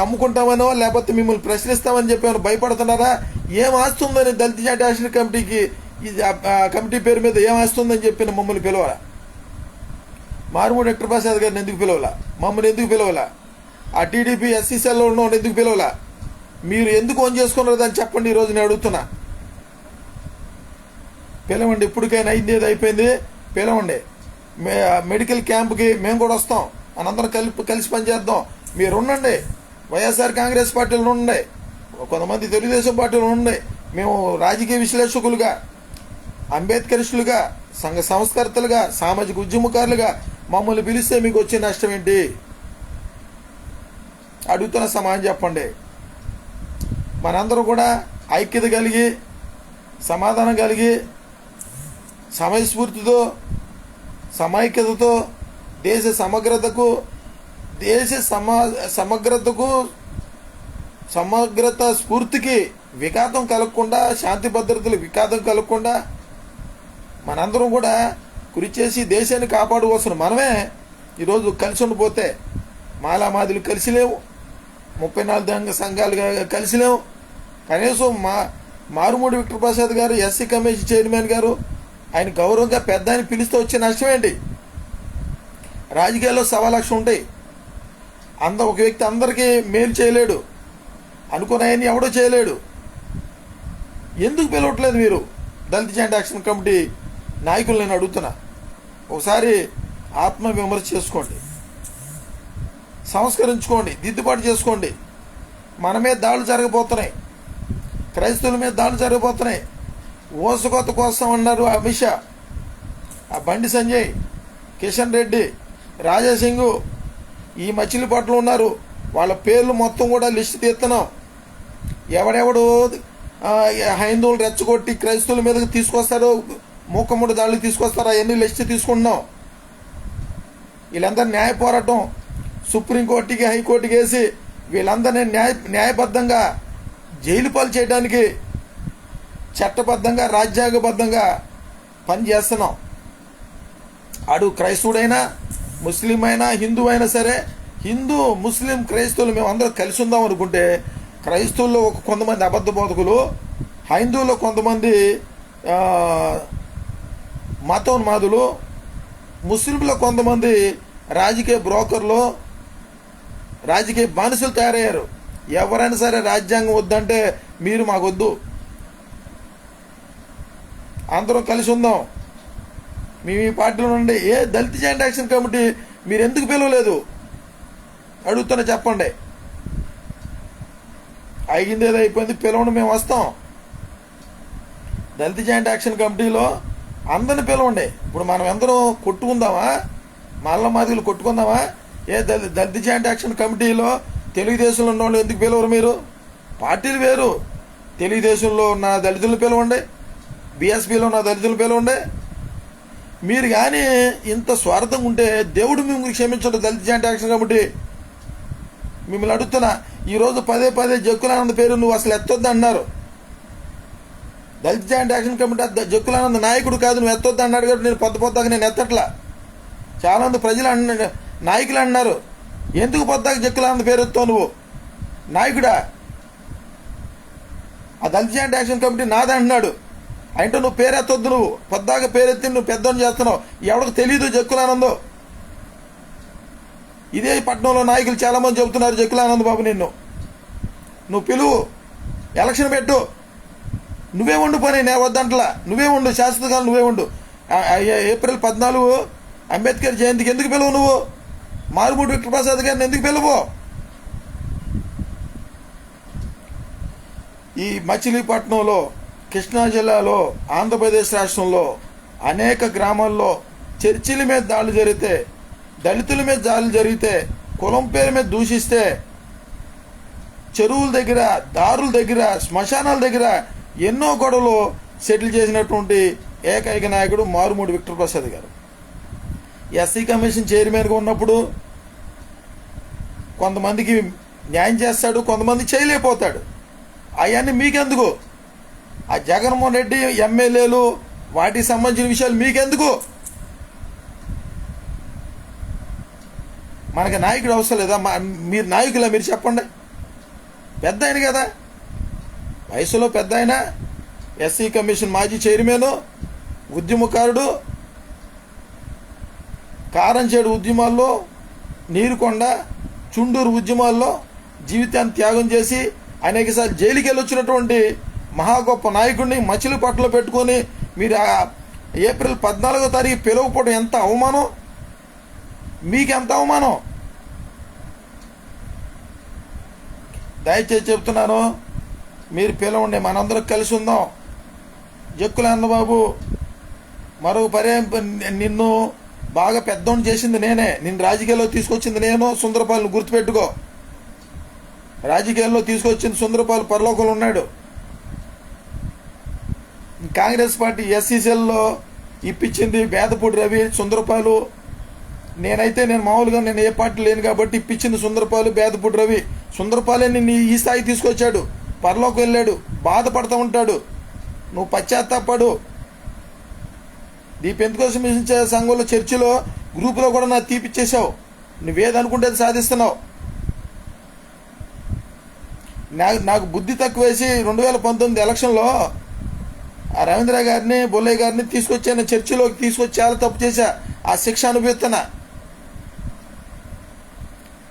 నమ్ముకుంటామనో లేకపోతే మిమ్మల్ని ప్రశ్నిస్తామని చెప్పి ఏమైనా భయపడుతున్నారా? ఏం ఆస్తుందని దళిత జాయింట్ యాక్షన్ కమిటీకి కమిటీ పేరు మీద ఏం ఆస్తుందని చెప్పిన మమ్మల్ని పిలవాలా? మారుమూడి హెక్టర్ ప్రసాద్ గారిని ఎందుకు పిలవాలా? మమ్మల్ని ఎందుకు పిలవాలా? ఆ టీడీపీ SCCలో ఉన్నవాడిని ఎందుకు పిలవాలా? మీరు ఎందుకు ఓన్ చేసుకున్నారు దాన్ని చెప్పండి. ఈరోజు నేను అడుగుతున్నా, పిలవండి. ఇప్పటికైనా అయింది, ఏది అయిపోయింది, పిలవండి. మెడికల్ క్యాంప్కి మేము కూడా వస్తాం, మనందరం కలిసి పనిచేద్దాం. మీరు ఉండండి, వైఎస్ఆర్ కాంగ్రెస్ పార్టీలో ఉండండి, కొంతమంది తెలుగుదేశం పార్టీలో ఉండండి. మేము రాజకీయ విశ్లేషకులుగా, అంబేద్కరిస్టులుగా, సంఘ సంస్కర్తలుగా, సామాజిక ఉద్యమకారులుగా మమ్మల్ని పిలిస్తే మీకు వచ్చే నష్టం ఏంటి? అడుగుతున్న సమాధానం చెప్పండి. మనందరం కూడా ఐక్యత కలిగి, సమాధానం కలిగి, సమయస్ఫూర్తితో, సమైక్యతతో దేశ సమగ్రత స్ఫూర్తికి విఘాతం కలగకుండా, శాంతి భద్రతలు విఘాతం కలగకుండా మనందరం కూడా కృషి చేసి దేశాన్ని కాపాడుకోసం మనమే ఈరోజు కలిసి ఉండిపోతే, మాలామాదులు కలిసి లేవు, 34 సంఘాలుగా కలిసి లేవు. కనీసం మారుమూడి హెక్టర్ ప్రసాద్ గారు ఎస్సీ కమిషన్ చైర్మన్ గారు, ఆయన గౌరవంగా పెద్ద ఆయన పిలిస్తే వచ్చే నష్టం ఏంటి? రాజకీయాల్లో 1,00,000 ఉంటాయి. ఒక వ్యక్తి అందరికీ మేలు చేయలేడు, అనుకున్న ఆయన్ని ఎవడో చేయలేడు. ఎందుకు పిలవట్లేదు మీరు దళిత జాయింట్ యాక్షన్ కమిటీ నాయకులు? నేను అడుగుతున్నా, ఒకసారి ఆత్మ విమర్శ చేసుకోండి, సంస్కరించుకోండి, దిద్దుబాటు చేసుకోండి. మన మీద దాడులు జరగబోతున్నాయి, క్రైస్తవుల మీద దాడులు జరగబోతున్నాయి. ఓసకొత్త కోసం అన్నారు అమిత్ షా, ఆ బండి సంజయ్, కిషన్ రెడ్డి, రాజాసింగ్ ఈ మచిలీపట్నంలో ఉన్నారు. వాళ్ళ పేర్లు మొత్తం కూడా లిస్టు తీస్తున్నాం. ఎవడెవడు హైందువులు రెచ్చగొట్టి క్రైస్తవుల మీదకి తీసుకొస్తారో, మూకమ్మడి దాడులు తీసుకొస్తారో అవన్నీ లిస్టు తీసుకుంటున్నాం. వీళ్ళందరూ న్యాయ పోరాటం సుప్రీంకోర్టుకి, హైకోర్టుకి వేసి వీళ్ళందరినీ న్యాయబద్ధంగా జైలు పాలు చేయడానికి చట్టబద్ధంగా, రాజ్యాంగబద్ధంగా పనిచేస్తున్నాం. అడు క్రైస్తవుడైనా, ముస్లిం అయినా, హిందూ అయినా సరే, హిందూ, ముస్లిం, క్రైస్తవులు మేము అందరం కలిసి ఉందాం అనుకుంటే, క్రైస్తవుల్లో కొంతమంది అబద్ధ బోధకులు, హైందువుల్లో కొంతమంది మతోన్మాదులు, ముస్లింలో కొంతమంది రాజకీయ బ్రోకర్లు, రాజకీయ బానిసలు తయారయ్యారు. ఎవరైనా సరే రాజ్యాంగం వద్దంటే మీరు మాకొద్దు, అందరం కలిసి ఉందాం, మేము ఈ పార్టీలో నుండి. ఏ దళిత జాయింట్ యాక్షన్ కమిటీ మీరు ఎందుకు పిలవలేదు అడుగుతున్నా, చెప్పండి. అయింది ఏదో అయిపోయింది, పిలవండి, మేము వస్తాం. దళిత జాయింట్ యాక్షన్ కమిటీలో అందరిని పిలవండి. ఇప్పుడు మనం అందరం కొట్టుకుందామా? మాదిగలు కొట్టుకుందామా? దళిత జాయింట్ యాక్షన్ కమిటీలో తెలుగుదేశంలో ఉన్న వాళ్ళు ఎందుకు పిలవరు మీరు? పార్టీలు వేరు. తెలుగుదేశంలో ఉన్న దళితులను పిలవండి, బీఎస్పీలో ఉన్న దళితులను పిలవండి. మీరు కానీ ఇంత స్వార్థంగా ఉంటే దేవుడు మిమ్మల్ని క్షమించడు. దళిత జాయింట్ యాక్షన్ కమిటీ మిమ్మల్ని అడుగుతున్నా, ఈరోజు పదే పదే జక్కులానంద్ పేరు నువ్వు అసలు ఎత్తొద్దు అన్నారు. దళిత జాయింట్ యాక్షన్ కమిటీ జక్కులానంద్ నాయకుడు కాదు, నువ్వు ఎత్తొద్దు అన్నాడు కాబట్టి నేను పొద్దుదాకా నేను ఎత్తట్లా. చాలామంది ప్రజలు నాయకులు అన్నారు, ఎందుకు పొద్దాక జక్కులానంద్ పేరు ఎత్తావు నువ్వు? నాయకుడా? ఆ దళిత జాయింట్ యాక్షన్ కమిటీ నాదే అంటున్నాడు. అంటే నువ్వు పేరెత్తొద్దు, నువ్వు పొద్దాక పేరెత్తి నువ్వు పెద్దని చేస్తున్నావు. ఎవరికి తెలీదు జక్కులానందో. ఇదే పట్టణంలో నాయకులు చాలామంది చెబుతున్నారు, జక్కులానంద్ బాబు నువ్వు పిలువు, ఎలక్షన్ పెట్టు, నువ్వే ఉండు పని, నేను వద్దంటలా, నువ్వే ఉండు, శాశ్వతకాలం నువ్వే ఉండు. ఏప్రిల్ 14 అంబేద్కర్ జయంతికి ఎందుకు పిలువు? నువ్వు మారుమూడి విక్టర్ ప్రసాద్ గారిని ఎందుకు పిలువు? ఈ మచిలీపట్నంలో, కృష్ణా జిల్లాలో, ఆంధ్రప్రదేశ్ రాష్ట్రంలో అనేక గ్రామాల్లో చర్చిల మీద దాడులు జరిగితే, దళితుల మీద దాడులు జరిగితే, కులం పేరు మీద దూషిస్తే, చెరువుల దగ్గర, దారుల దగ్గర, శ్మశానాల దగ్గర ఎన్నో గొడవలు సెటిల్ చేసినటువంటి ఏకైక నాయకుడు మారుమూడి విక్టర్ ప్రసాద్ గారు. ఎస్సీ కమిషన్ చైర్మన్గా ఉన్నప్పుడు కొంతమందికి న్యాయం చేస్తాడు, కొంతమంది చేయలేకపోతాడు. అవన్నీ మీకెందుకు? ఆ జగన్మోహన్ రెడ్డి ఎమ్మెల్యేలు వాటికి సంబంధించిన విషయాలు మీకెందుకు? మనకి నాయకుడు అవసరం లేదా? మీరు నాయకులా? మీరు చెప్పండి. పెద్ద ఆయన కదా, వయసులో పెద్ద ఆయన, ఎస్సీ కమిషన్ మాజీ చైర్మన్, ఉద్యమకారుడు, కారంచేడు ఉద్యమాల్లో, నీరుకొండ, చుండూరు ఉద్యమాల్లో జీవితాన్ని త్యాగం చేసి అనేకసార్లు జైలుకి వెళ్ళొచ్చినటువంటి మహా గొప్ప నాయకుడిని మచిలీపట్నంలో పెట్టుకొని మీరు ఏప్రిల్ 14వ తారీఖు పిలవకపోవడం ఎంత అవమానం! మీకెంత అవమానం! దయచేసి చెప్తున్నాను, మీరు పిలవండి, మనందరం కలిసి ఉందాం. జక్కులానంద్ బాబు, మరో పర్యాయం నిన్ను బాగా పెద్దోని చేసింది నేనే, నిన్ను రాజకీయాల్లో తీసుకొచ్చింది నేను. సుందరపాలను గుర్తుపెట్టుకో, రాజకీయాల్లో తీసుకొచ్చింది సుందరపాలు, పరలోకంలో ఉన్నాడు. కాంగ్రెస్ పార్టీ ఎస్సీసీల్లో ఇప్పించింది బేదపూడి రవి, సుందరపాలు. నేను మామూలుగా నేను ఏ పార్టీ లేను కాబట్టి ఇప్పించింది సుందరపాలు, బేదపూడి రవి. సుందరపాలే నిన్ను ఈ స్థాయి తీసుకొచ్చాడు, పరలోకి వెళ్ళాడు, బాధపడుతూ ఉంటాడు. నువ్వు పశ్చాత్తాపడు. ఈ పెంతెకోస్తు మిషన్ సంఘంలో, చర్చిలో, గ్రూపులో కూడా నాకు తీపిచ్చేసావు. నువ్వేదనుకుంటే అది సాధిస్తున్నావు. నాకు బుద్ధి తక్కువేసి 2019 ఎలక్షన్లో ఆ రవీంద్ర గారిని, బొల్లయ్య గారిని తీసుకొచ్చాను, చర్చిలోకి తీసుకొచ్చి చాలా తప్పు చేశా. ఆ శిక్ష అనుభవిస్తున్నా.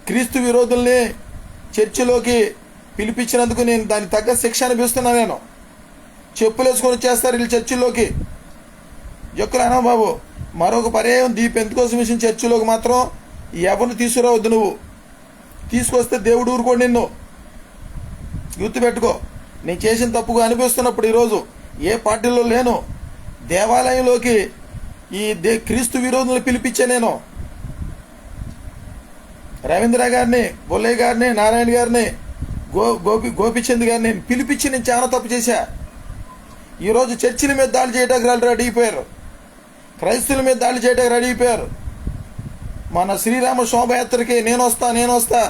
క్రీస్తు విరోధుల్ని చర్చిలోకి పిలిపించినందుకు నేను దానికి తగ్గ శిక్ష అనుభవిస్తున్నా. నేను చెప్పులు వేసుకొని వచ్చేస్తారు వీళ్ళు చర్చిలోకి. జక్కులానా బాబు, మరొక పర్యాయం పెంతెకోస్తు మిషన్ చర్చిలోకి మాత్రం ఎవరిని తీసుకురావద్దు. నువ్వు తీసుకొస్తే దేవుడు ఊరుకోండి. నిన్ను గుర్తుపెట్టుకో. నేను చేసిన తప్పుగా అనిపిస్తున్నప్పుడు ఈరోజు ఏ పార్టీలో లేను, దేవాలయంలోకి ఈ క్రీస్తు విరోధులను పిలిపించే నేను రవీంద్ర గారిని, బొల్లయ్య గారిని, నారాయణ గారిని, గోపిచంద్ గారిని నేను పిలిపించి నేను చాలా తప్పు చేశా. ఈరోజు చర్చిల మీద దాడి చేయడానికి రెడీ అయిపోయారు, క్రైస్తవుల మీద దాడి చేయడానికి రెడీ అయిపోయారు. మన శ్రీరామ శోభయాత్రకి నేను వస్తా,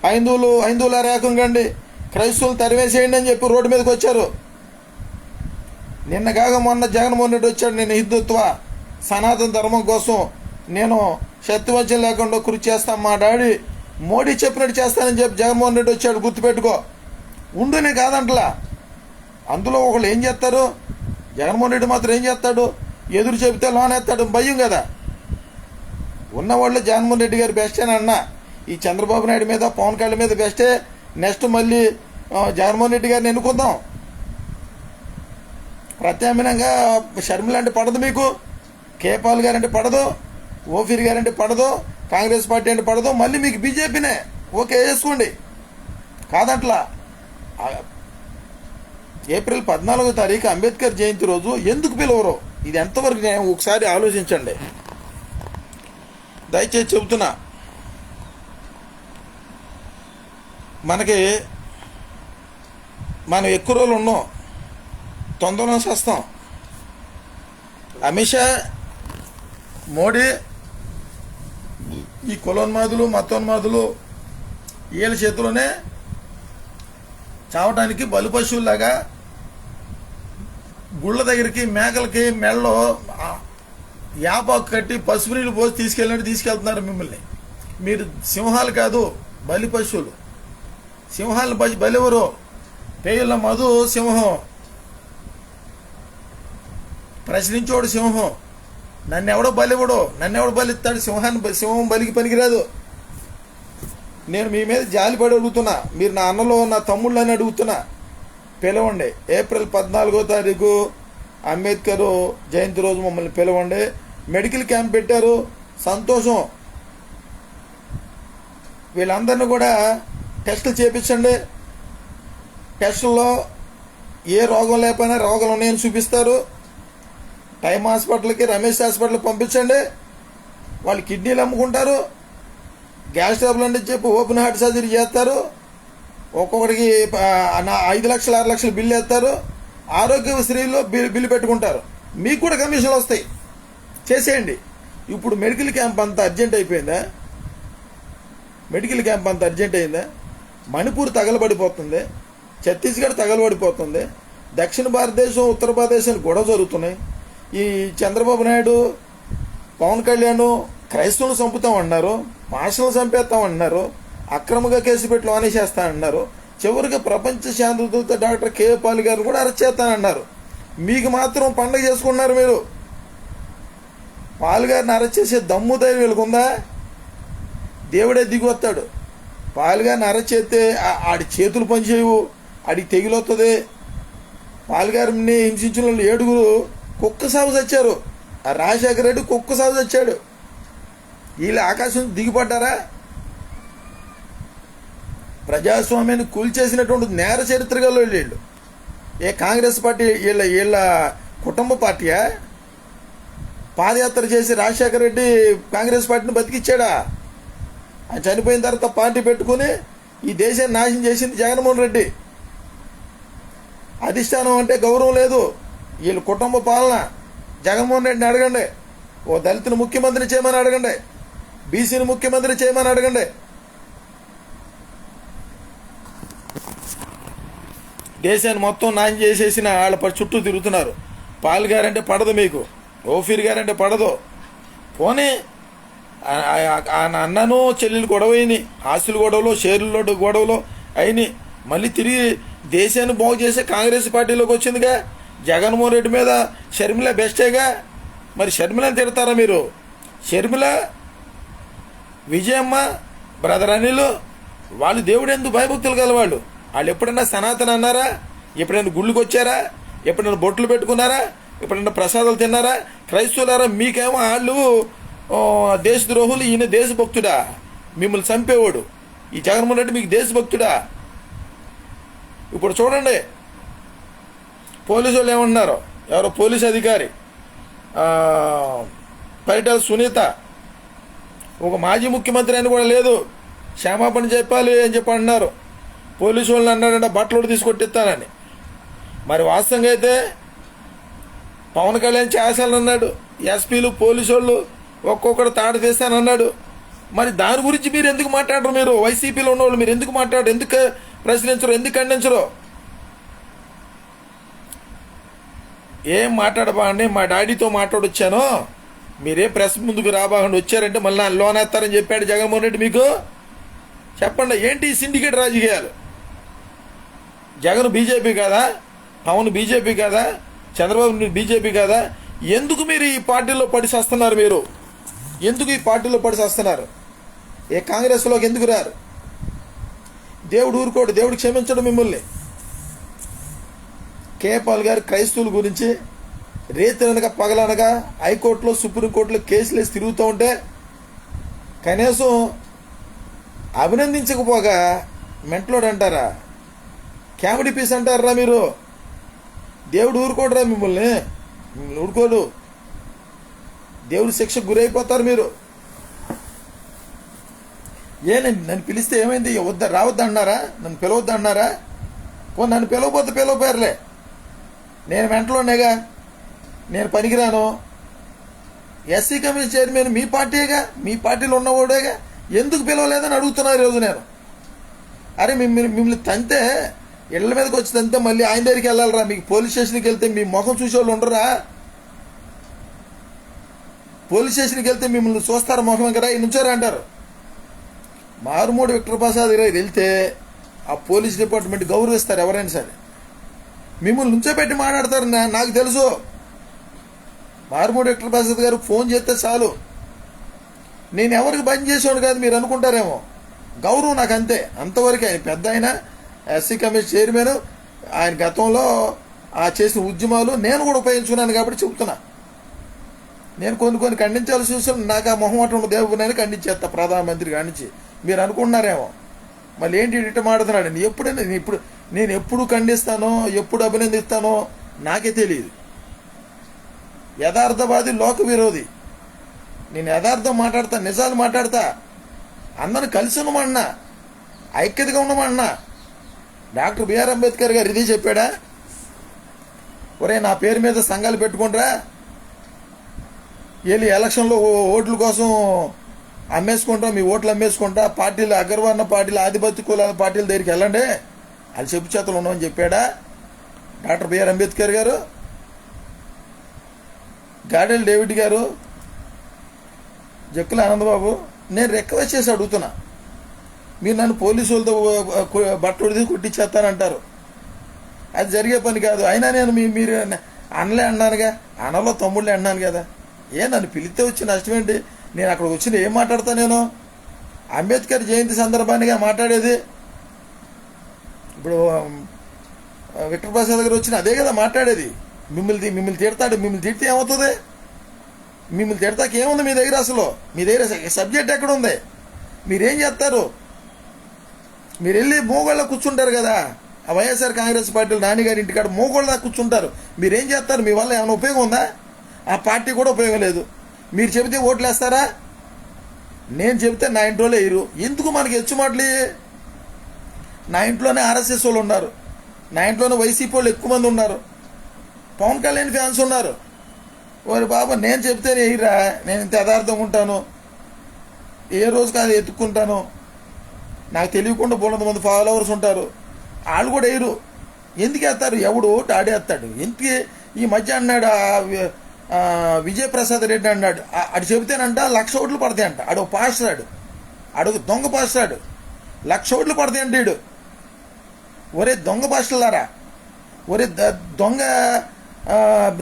హైందువుల రేకంగండి, క్రైస్తవులు తరివేసేయండి అని చెప్పి రోడ్డు మీదకి వచ్చారు. నిన్న కాక మొన్న జగన్మోహన్ రెడ్డి వచ్చాడు, నేను హిందుత్వ సనాతన ధర్మం కోసం నేను శక్తివంచం లేకుండా కృషి చేస్తాను, మా డాడీ మోడీ చెప్పినట్టు చేస్తానని చెప్పి జగన్మోహన్ రెడ్డి వచ్చాడు. గుర్తుపెట్టుకో. ఉండునే కాదంటలా. అందులో ఒకళ్ళు ఏం చేస్తారు, జగన్మోహన్ రెడ్డి మాత్రం ఏం చేస్తాడు, ఎదురు చెబితే లోనేస్తాడు, భయం కదా. ఉన్నవాళ్ళు జగన్మోహన్ రెడ్డి గారు బెస్ట్ అని అన్నా. ఈ చంద్రబాబు నాయుడు మీద, పవన్ కళ్యాణ్ మీద బెస్టే. నెక్స్ట్ మళ్ళీ జగన్మోహన్ రెడ్డి గారిని ఎన్నుకుందాం. ప్రత్యామ్నాయంగా షర్మిల అంటే పడదు మీకు, కేపాల్ గారంటే పడదు, ఓఫీర్ గారంటే పడదు, కాంగ్రెస్ పార్టీ అంటే పడదు, మళ్ళీ మీకు బీజేపీనే ఓకే వేసుకోండి. కాదంట్లా. ఏప్రిల్ 14వ తారీఖు అంబేద్కర్ జయంతి రోజు ఎందుకు పిలవరు? ఇది ఎంతవరకు ఒకసారి ఆలోచించండి. దయచేసి చెబుతున్నా. మనకి మనం ఎక్కువ రోజులు ఉన్నాం, తొందరలో వస్తాం. అమిత్ షా, మోడీ, ఈ కులోన్మాదులు మతోన్మాదులు వీళ్ళ చేతిలోనే చావటానికి బలి పశువులాగా గుళ్ళ దగ్గరికి మేకలకి మెళ్ళలో యాపాకు కట్టి పసుపు నీళ్ళు పోసి తీసుకెళ్ళినట్టు తీసుకెళ్తున్నారు మిమ్మల్ని. మీరు సింహాలు కాదు, బలి పశువులు. సింహాలను బలివరు. పేయుల మధు సింహం, ప్రశ్నించోడు సింహం. నన్నెవడో బలివ్వడు, నన్నెవడు బలిస్తాడు? సింహం బలికి పనికిరాదు. నేను మీ మీద జాలిపడి అడుగుతున్నా, మీరు నా అన్నలో నా తమ్ముళ్ళు అని అడుగుతున్నా. పిలవండి. ఏప్రిల్ 14వ తారీఖు అంబేద్కర్ జయంతి రోజు మమ్మల్ని పిలవండి. మెడికల్ క్యాంప్ పెట్టారు, సంతోషం. వీళ్ళందరినీ కూడా టెస్టులు చేయించండి. టెస్టుల్లో ఏ రోగం లేకపోయినా రోగాలు ఉన్నాయని చూపిస్తారు. టైమ్ హాస్పిటల్కి, రమేష్ హాస్పిటల్కి పంపించండి. వాళ్ళు కిడ్నీలు అమ్ముకుంటారు, గ్యాస్ ట్రబుల్ అంటే చెప్పి ఓపెన్ హార్ట్ సర్జరీ చేస్తారు. ఒక్కొక్కడికి 5 లక్షలు 6 లక్షలు బిల్లు వేస్తారు. ఆరోగ్యశ్రీలో బిల్లు పెట్టుకుంటారు. మీకు కూడా కమిషన్లు వస్తాయి, చేసేయండి. ఇప్పుడు మెడికల్ క్యాంప్ అంతా అర్జెంట్ అయిపోయిందా? మెడికల్ క్యాంప్ అంతా అర్జెంట్ అయిందా? మణిపూర్ తగలబడిపోతుంది, ఛత్తీస్గఢ్ తగలబడిపోతుంది, దక్షిణ భారతదేశం ఉత్తరప్రదేశ్ గొడవ జరుగుతున్నాయి. ఈ చంద్రబాబు నాయుడు, పవన్ కళ్యాణ్ క్రైస్తవులు చంపుతామన్నారు, భాషలు చంపేస్తామన్నారు, అక్రమంగా కేసు పెట్టి లోనేసేస్తానన్నారు. చివరికి ప్రపంచ శాంతిదూత డాక్టర్ కే పాల్ గారు కూడా అరెస్ట్ చేస్తానన్నారు. మీకు మాత్రం పండగ చేసుకున్నారు. మీరు పాల్ గారిని అరెస్ట్ చేసే దమ్ము ధైర్యం వీళ్ళకుందా? దేవుడే దిగి వస్తాడు. పాల్ గారిని అరెస్ట్ చేస్తే ఆడి చేతులు పనిచేయవు, ఆడికి తెగిలొస్తుంది. పాల్ గారిని హింసించిన వాళ్ళు 7 కుక్క సాగు చచ్చారు. ఆ రాజశేఖర రెడ్డి కుక్క సాగు చచ్చాడు. వీళ్ళు ఆకాశం దిగిపడ్డారా? ప్రజాస్వామ్యాన్ని కూల్చేసినటువంటి నేర చరిత్ర గల వీళ్ళు. ఏ కాంగ్రెస్ పార్టీ వీళ్ళ కుటుంబ పార్టీయా? పాదయాత్ర చేసి రాజశేఖర రెడ్డి కాంగ్రెస్ పార్టీని బతికిచ్చాడా? ఆయన చనిపోయిన తర్వాత పార్టీ పెట్టుకుని ఈ దేశాన్ని నాశనం చేసింది జగన్మోహన్ రెడ్డి. అధిష్టానం అంటే గౌరవం లేదు. వీళ్ళ కుటుంబ పాలన. జగన్మోహన్ రెడ్డిని అడగండి. ఓ దళితుని ముఖ్యమంత్రి చేయమని అడగండి, బీసీని ముఖ్యమంత్రి చేయమని అడగండి. దేశాన్ని మొత్తం నాశనం చేసేసిన వాళ్ళ చుట్టూ తిరుగుతున్నారు. పాల్ గారంటే పడదు మీకు, ఓఫీర్ గారంటే పడదు. పోనీ అన్నను చెల్లెలు గొడవ అయినాయి, ఆస్తుల గొడవలో, షేర్ల గొడవలో అయినాయి. మళ్ళీ తిరిగి దేశాన్ని బాగు చేసే కాంగ్రెస్ పార్టీలోకి వచ్చిందిగా. జగన్మోహన్ రెడ్డి మీద షర్మిల బెస్టేగా. మరి షర్మిలని తిడతారా మీరు? షర్మిల, విజయమ్మ, బ్రదర్ అనిల్ వాళ్ళు దేవుడు ఎందుకు భయభక్తులు గలవాళ్ళు. వాళ్ళు ఎప్పుడైనా సనాతన అన్నారా? ఎప్పుడైనా గుళ్ళకి వచ్చారా? ఎప్పుడైనా బొట్లు పెట్టుకున్నారా? ఎప్పుడైనా ప్రసాదాలు తిన్నారా? క్రైస్తవులారా, మీకేమో వాళ్ళు దేశద్రోహులు, ఈయన దేశభక్తుడా? మిమ్మల్ని చంపేవాడు ఈ జగన్మోహన్ రెడ్డి మీకు దేశభక్తుడా? ఇప్పుడు చూడండి పోలీసు వాళ్ళు ఏమంటున్నారు. ఎవరో పోలీసు అధికారి పరిటాల సునీత, ఒక మాజీ ముఖ్యమంత్రి అని కూడా లేదు, క్షమాపణ చెప్పాలి అని చెప్పి అంటున్నారు. పోలీసు వాళ్ళని అన్నాడంటే బట్టలు తీసుకొట్టిస్తానని. మరి వాస్తవంగా అయితే పవన్ కళ్యాణ్ చేస్తానన్నాడు. ఎస్పీలు, పోలీసు వాళ్ళు ఒక్కొక్కడు తాడు తీస్తానన్నాడు. మరి దాని గురించి మీరు ఎందుకు మాట్లాడరు? మీరు వైసీపీలో ఉన్నవాళ్ళు మీరు ఎందుకు మాట్లాడరు? ఎందుకు ప్రశ్నించరు? ఎందుకు ఖండించరు? ఏం మాట్లాడబాండి, మా డాడీతో మాట్లాడొచ్చాను, మీరేం ప్రెస్ ముందుకు రాబాగండి, వచ్చారంటే మళ్ళీ లోన్ వేస్తారని చెప్పాడు జగన్మోహన్ రెడ్డి మీకు. చెప్పండి, ఏంటి సిండికేట్ రాజకీయాలు? జగన్ బీజేపీ కాదా? పవన్ బీజేపీ కాదా? చంద్రబాబు బీజేపీ కాదా? ఎందుకు మీరు ఈ పార్టీలో పడిసేస్తున్నారు? మీరు ఎందుకు ఈ పార్టీలో పడిసేస్తున్నారు? ఏ కాంగ్రెస్లోకి ఎందుకు రారు? దేవుడు ఊరుకోడు, దేవుడు క్షమించడు మిమ్మల్ని. కేపాల్ గారు క్రైస్తవుల గురించి రేతనగా పగలనగా హైకోర్టులో, సుప్రీంకోర్టులో కేసులు వేసి తిరుగుతూ ఉంటే కనీసం అభినందించకపోగా మెంటలోడు అంటారా? కామెడీ పీస్ అంటారా మీరు? దేవుడు ఊరుకోడరా మిమ్మల్ని ఊరుకోడు. దేవుడి శిక్షకు గురైపోతారు మీరు. నన్ను పిలిస్తే ఏమైంది? రావద్దు అన్నారా? నన్ను పిలవద్దు అన్నారా? నన్ను పిలవపోతే పిలవపోయారులే, నేను వెంటలోనేగా, నేను పనికిరాను. ఎస్సీ కమిషన్ చైర్మన్ మీ పార్టీగా, మీ పార్టీలో ఉన్నవాడేగా, ఎందుకు పిలవలేదని అడుగుతున్నారు ఈరోజు నేను. అరే మిమ్మల్ని తంతే, ఇళ్ల మీదకి వచ్చి తంతే మళ్ళీ ఆయన దగ్గరికి వెళ్ళాలరా? మీకు పోలీస్ స్టేషన్కి వెళ్తే మీ ముఖం చూసేవాళ్ళు ఉండరా? పోలీస్ స్టేషన్కి వెళ్తే మిమ్మల్ని చూస్తారు ముఖం కదా, ఈ నుంచారా అంటారు. మారుమూడి విక్టర్ ప్రసాద్ గారు వెళ్తే ఆ పోలీస్ డిపార్ట్మెంట్ గౌరవిస్తారు ఎవరైనా సరే. మిమ్మల్ని నుంచోబెట్టి మాట్లాడతారు, నాకు తెలుసు. మారుమూడి విక్టర్ ప్రసాద్ గారు ఫోన్ చేస్తే చాలు, నేను ఎవరికి బంద్ చేసేవాడు కాదు మీరు అనుకుంటారేమో. గౌరవం నాకు అంతే, అంతవరకు. ఆయన పెద్ద, ఆయన ఎస్సీ కమిషన్ చైర్మన్, ఆయన గతంలో చేసిన ఉద్యమాలు నేను కూడా ఉపయోగించుకున్నాను కాబట్టి చెప్తున్నా. నేను కొన్ని ఖండించాల్సి చూసాను, నాకు ఆ మొహమాటం ఉన్న దేవుని ఖండించేస్తా ప్రధానమంత్రి కానించి. మీరు అనుకుంటున్నారేమో మళ్ళీ ఏంటి ఇట మాడుతున్నాడు. నేను ఎప్పుడు ఖండిస్తానో, ఎప్పుడు అభినందిస్తానో నాకే తెలియదు. యథార్థవాది, లోక విరోధి. నేను యథార్థం మాట్లాడతా, నిజాలు మాట్లాడతా. అందరిని కలిసి ఉండమన్నా, ఐక్యతగా ఉండమన్నా. డాక్టర్ బిఆర్ అంబేద్కర్ గారు ఇది చెప్పాడా? ఒరే నా పేరు మీద సంఘాలు పెట్టుకుంటారా, వెళ్ళి ఎలక్షన్లో ఓట్ల కోసం అమ్మేసుకుంటా, మీ ఓట్లు అమ్మేసుకుంటా, పార్టీలు అగ్రవర్ణ పార్టీలు, ఆధిపత్య కులాల పార్టీల దగ్గరికి వెళ్ళండి, వాళ్ళు చెప్పు చేతలు ఉండమని చెప్పాడా డాక్టర్ బిఆర్ అంబేద్కర్ గారు? గాడెల్ డేవిడ్ గారు, జక్కుల ఆనందబాబు, నేను రిక్వెస్ట్ చేసి అడుగుతున్నా, మీరు నన్ను పోలీసులతో బట్టడిది కొట్టించేస్తానంటారు. అది జరిగే పని కాదు. అయినా నేను మీరు అనలే అన్నానుగా, అనలో తమ్ముళ్ళే అన్నాను కదా. నన్ను పిలిస్తే వచ్చి నష్టం ఏంటి? నేను అక్కడికి వచ్చిన ఏం మాట్లాడతా? నేను అంబేద్కర్ జయంతి సందర్భానిగా మాట్లాడేది. ఇప్పుడు విక్టర్ ప్రసాద్ గారు వచ్చిన అదే కదా మాట్లాడేది. మిమ్మల్ని తిడతాడు, మిమ్మల్ని తిడితే ఏమవుతుంది? మిమ్మల్ని తిడతాకి ఏముంది మీ దగ్గర? అసలు మీ దగ్గర సబ్జెక్ట్ ఎక్కడ ఉంది? మీరేం చేస్తారు? మీరు వెళ్ళి మోగోళ్ళ కూర్చుంటారు కదా, ఆ వైఎస్ఆర్ కాంగ్రెస్ పార్టీలు నాన్నగారి ఇంటికాడ మోగోళ్ళ కూర్చుంటారు. మీరేం చేస్తారు? మీ వల్ల ఏమైనా ఉపయోగం ఉందా? ఆ పార్టీ కూడా ఉపయోగం లేదు. మీరు చెబితే ఓట్లు వేస్తారా? నేను చెబితే నా ఇంట్లోనే వేయరు. ఎందుకు మనకి హెచ్చు మాటలు? నా ఇంట్లోనే ఆర్ఎస్ఎస్ వాళ్ళు ఉన్నారు, నా ఇంట్లోనే వైసీపీ వాళ్ళు ఎక్కువ మంది ఉన్నారు, పవన్ కళ్యాణ్ ఫ్యాన్స్ ఉన్నారు. వారి బాబా నేను చెప్తేనే వేయరా? నేను ఇంత యథార్థంగా ఉంటాను, ఏ రోజు కాదు ఎత్తుక్కుంటాను. నాకు తెలియకుండా బోలంత మంది ఫాలోవర్స్ ఉంటారు, వాళ్ళు కూడా వేయరు. ఎందుకు వేస్తారు? ఎవడు ఓటు ఆడేస్తాడు. ఎందుకు ఈ మధ్య అన్నాడు విజయప్రసాద్ రెడ్డి అన్నాడు, అటు చెబితేనంట 1,00,000 ఓట్లు పడతాయంట. ఆడు పాస్టర్, ఆడు దొంగ పాస్టర్, 1,00,000 ఓట్లు పడతాయంట వీడు. ఒరే దొంగ పాస్టర్లారా, ఒరే దొంగ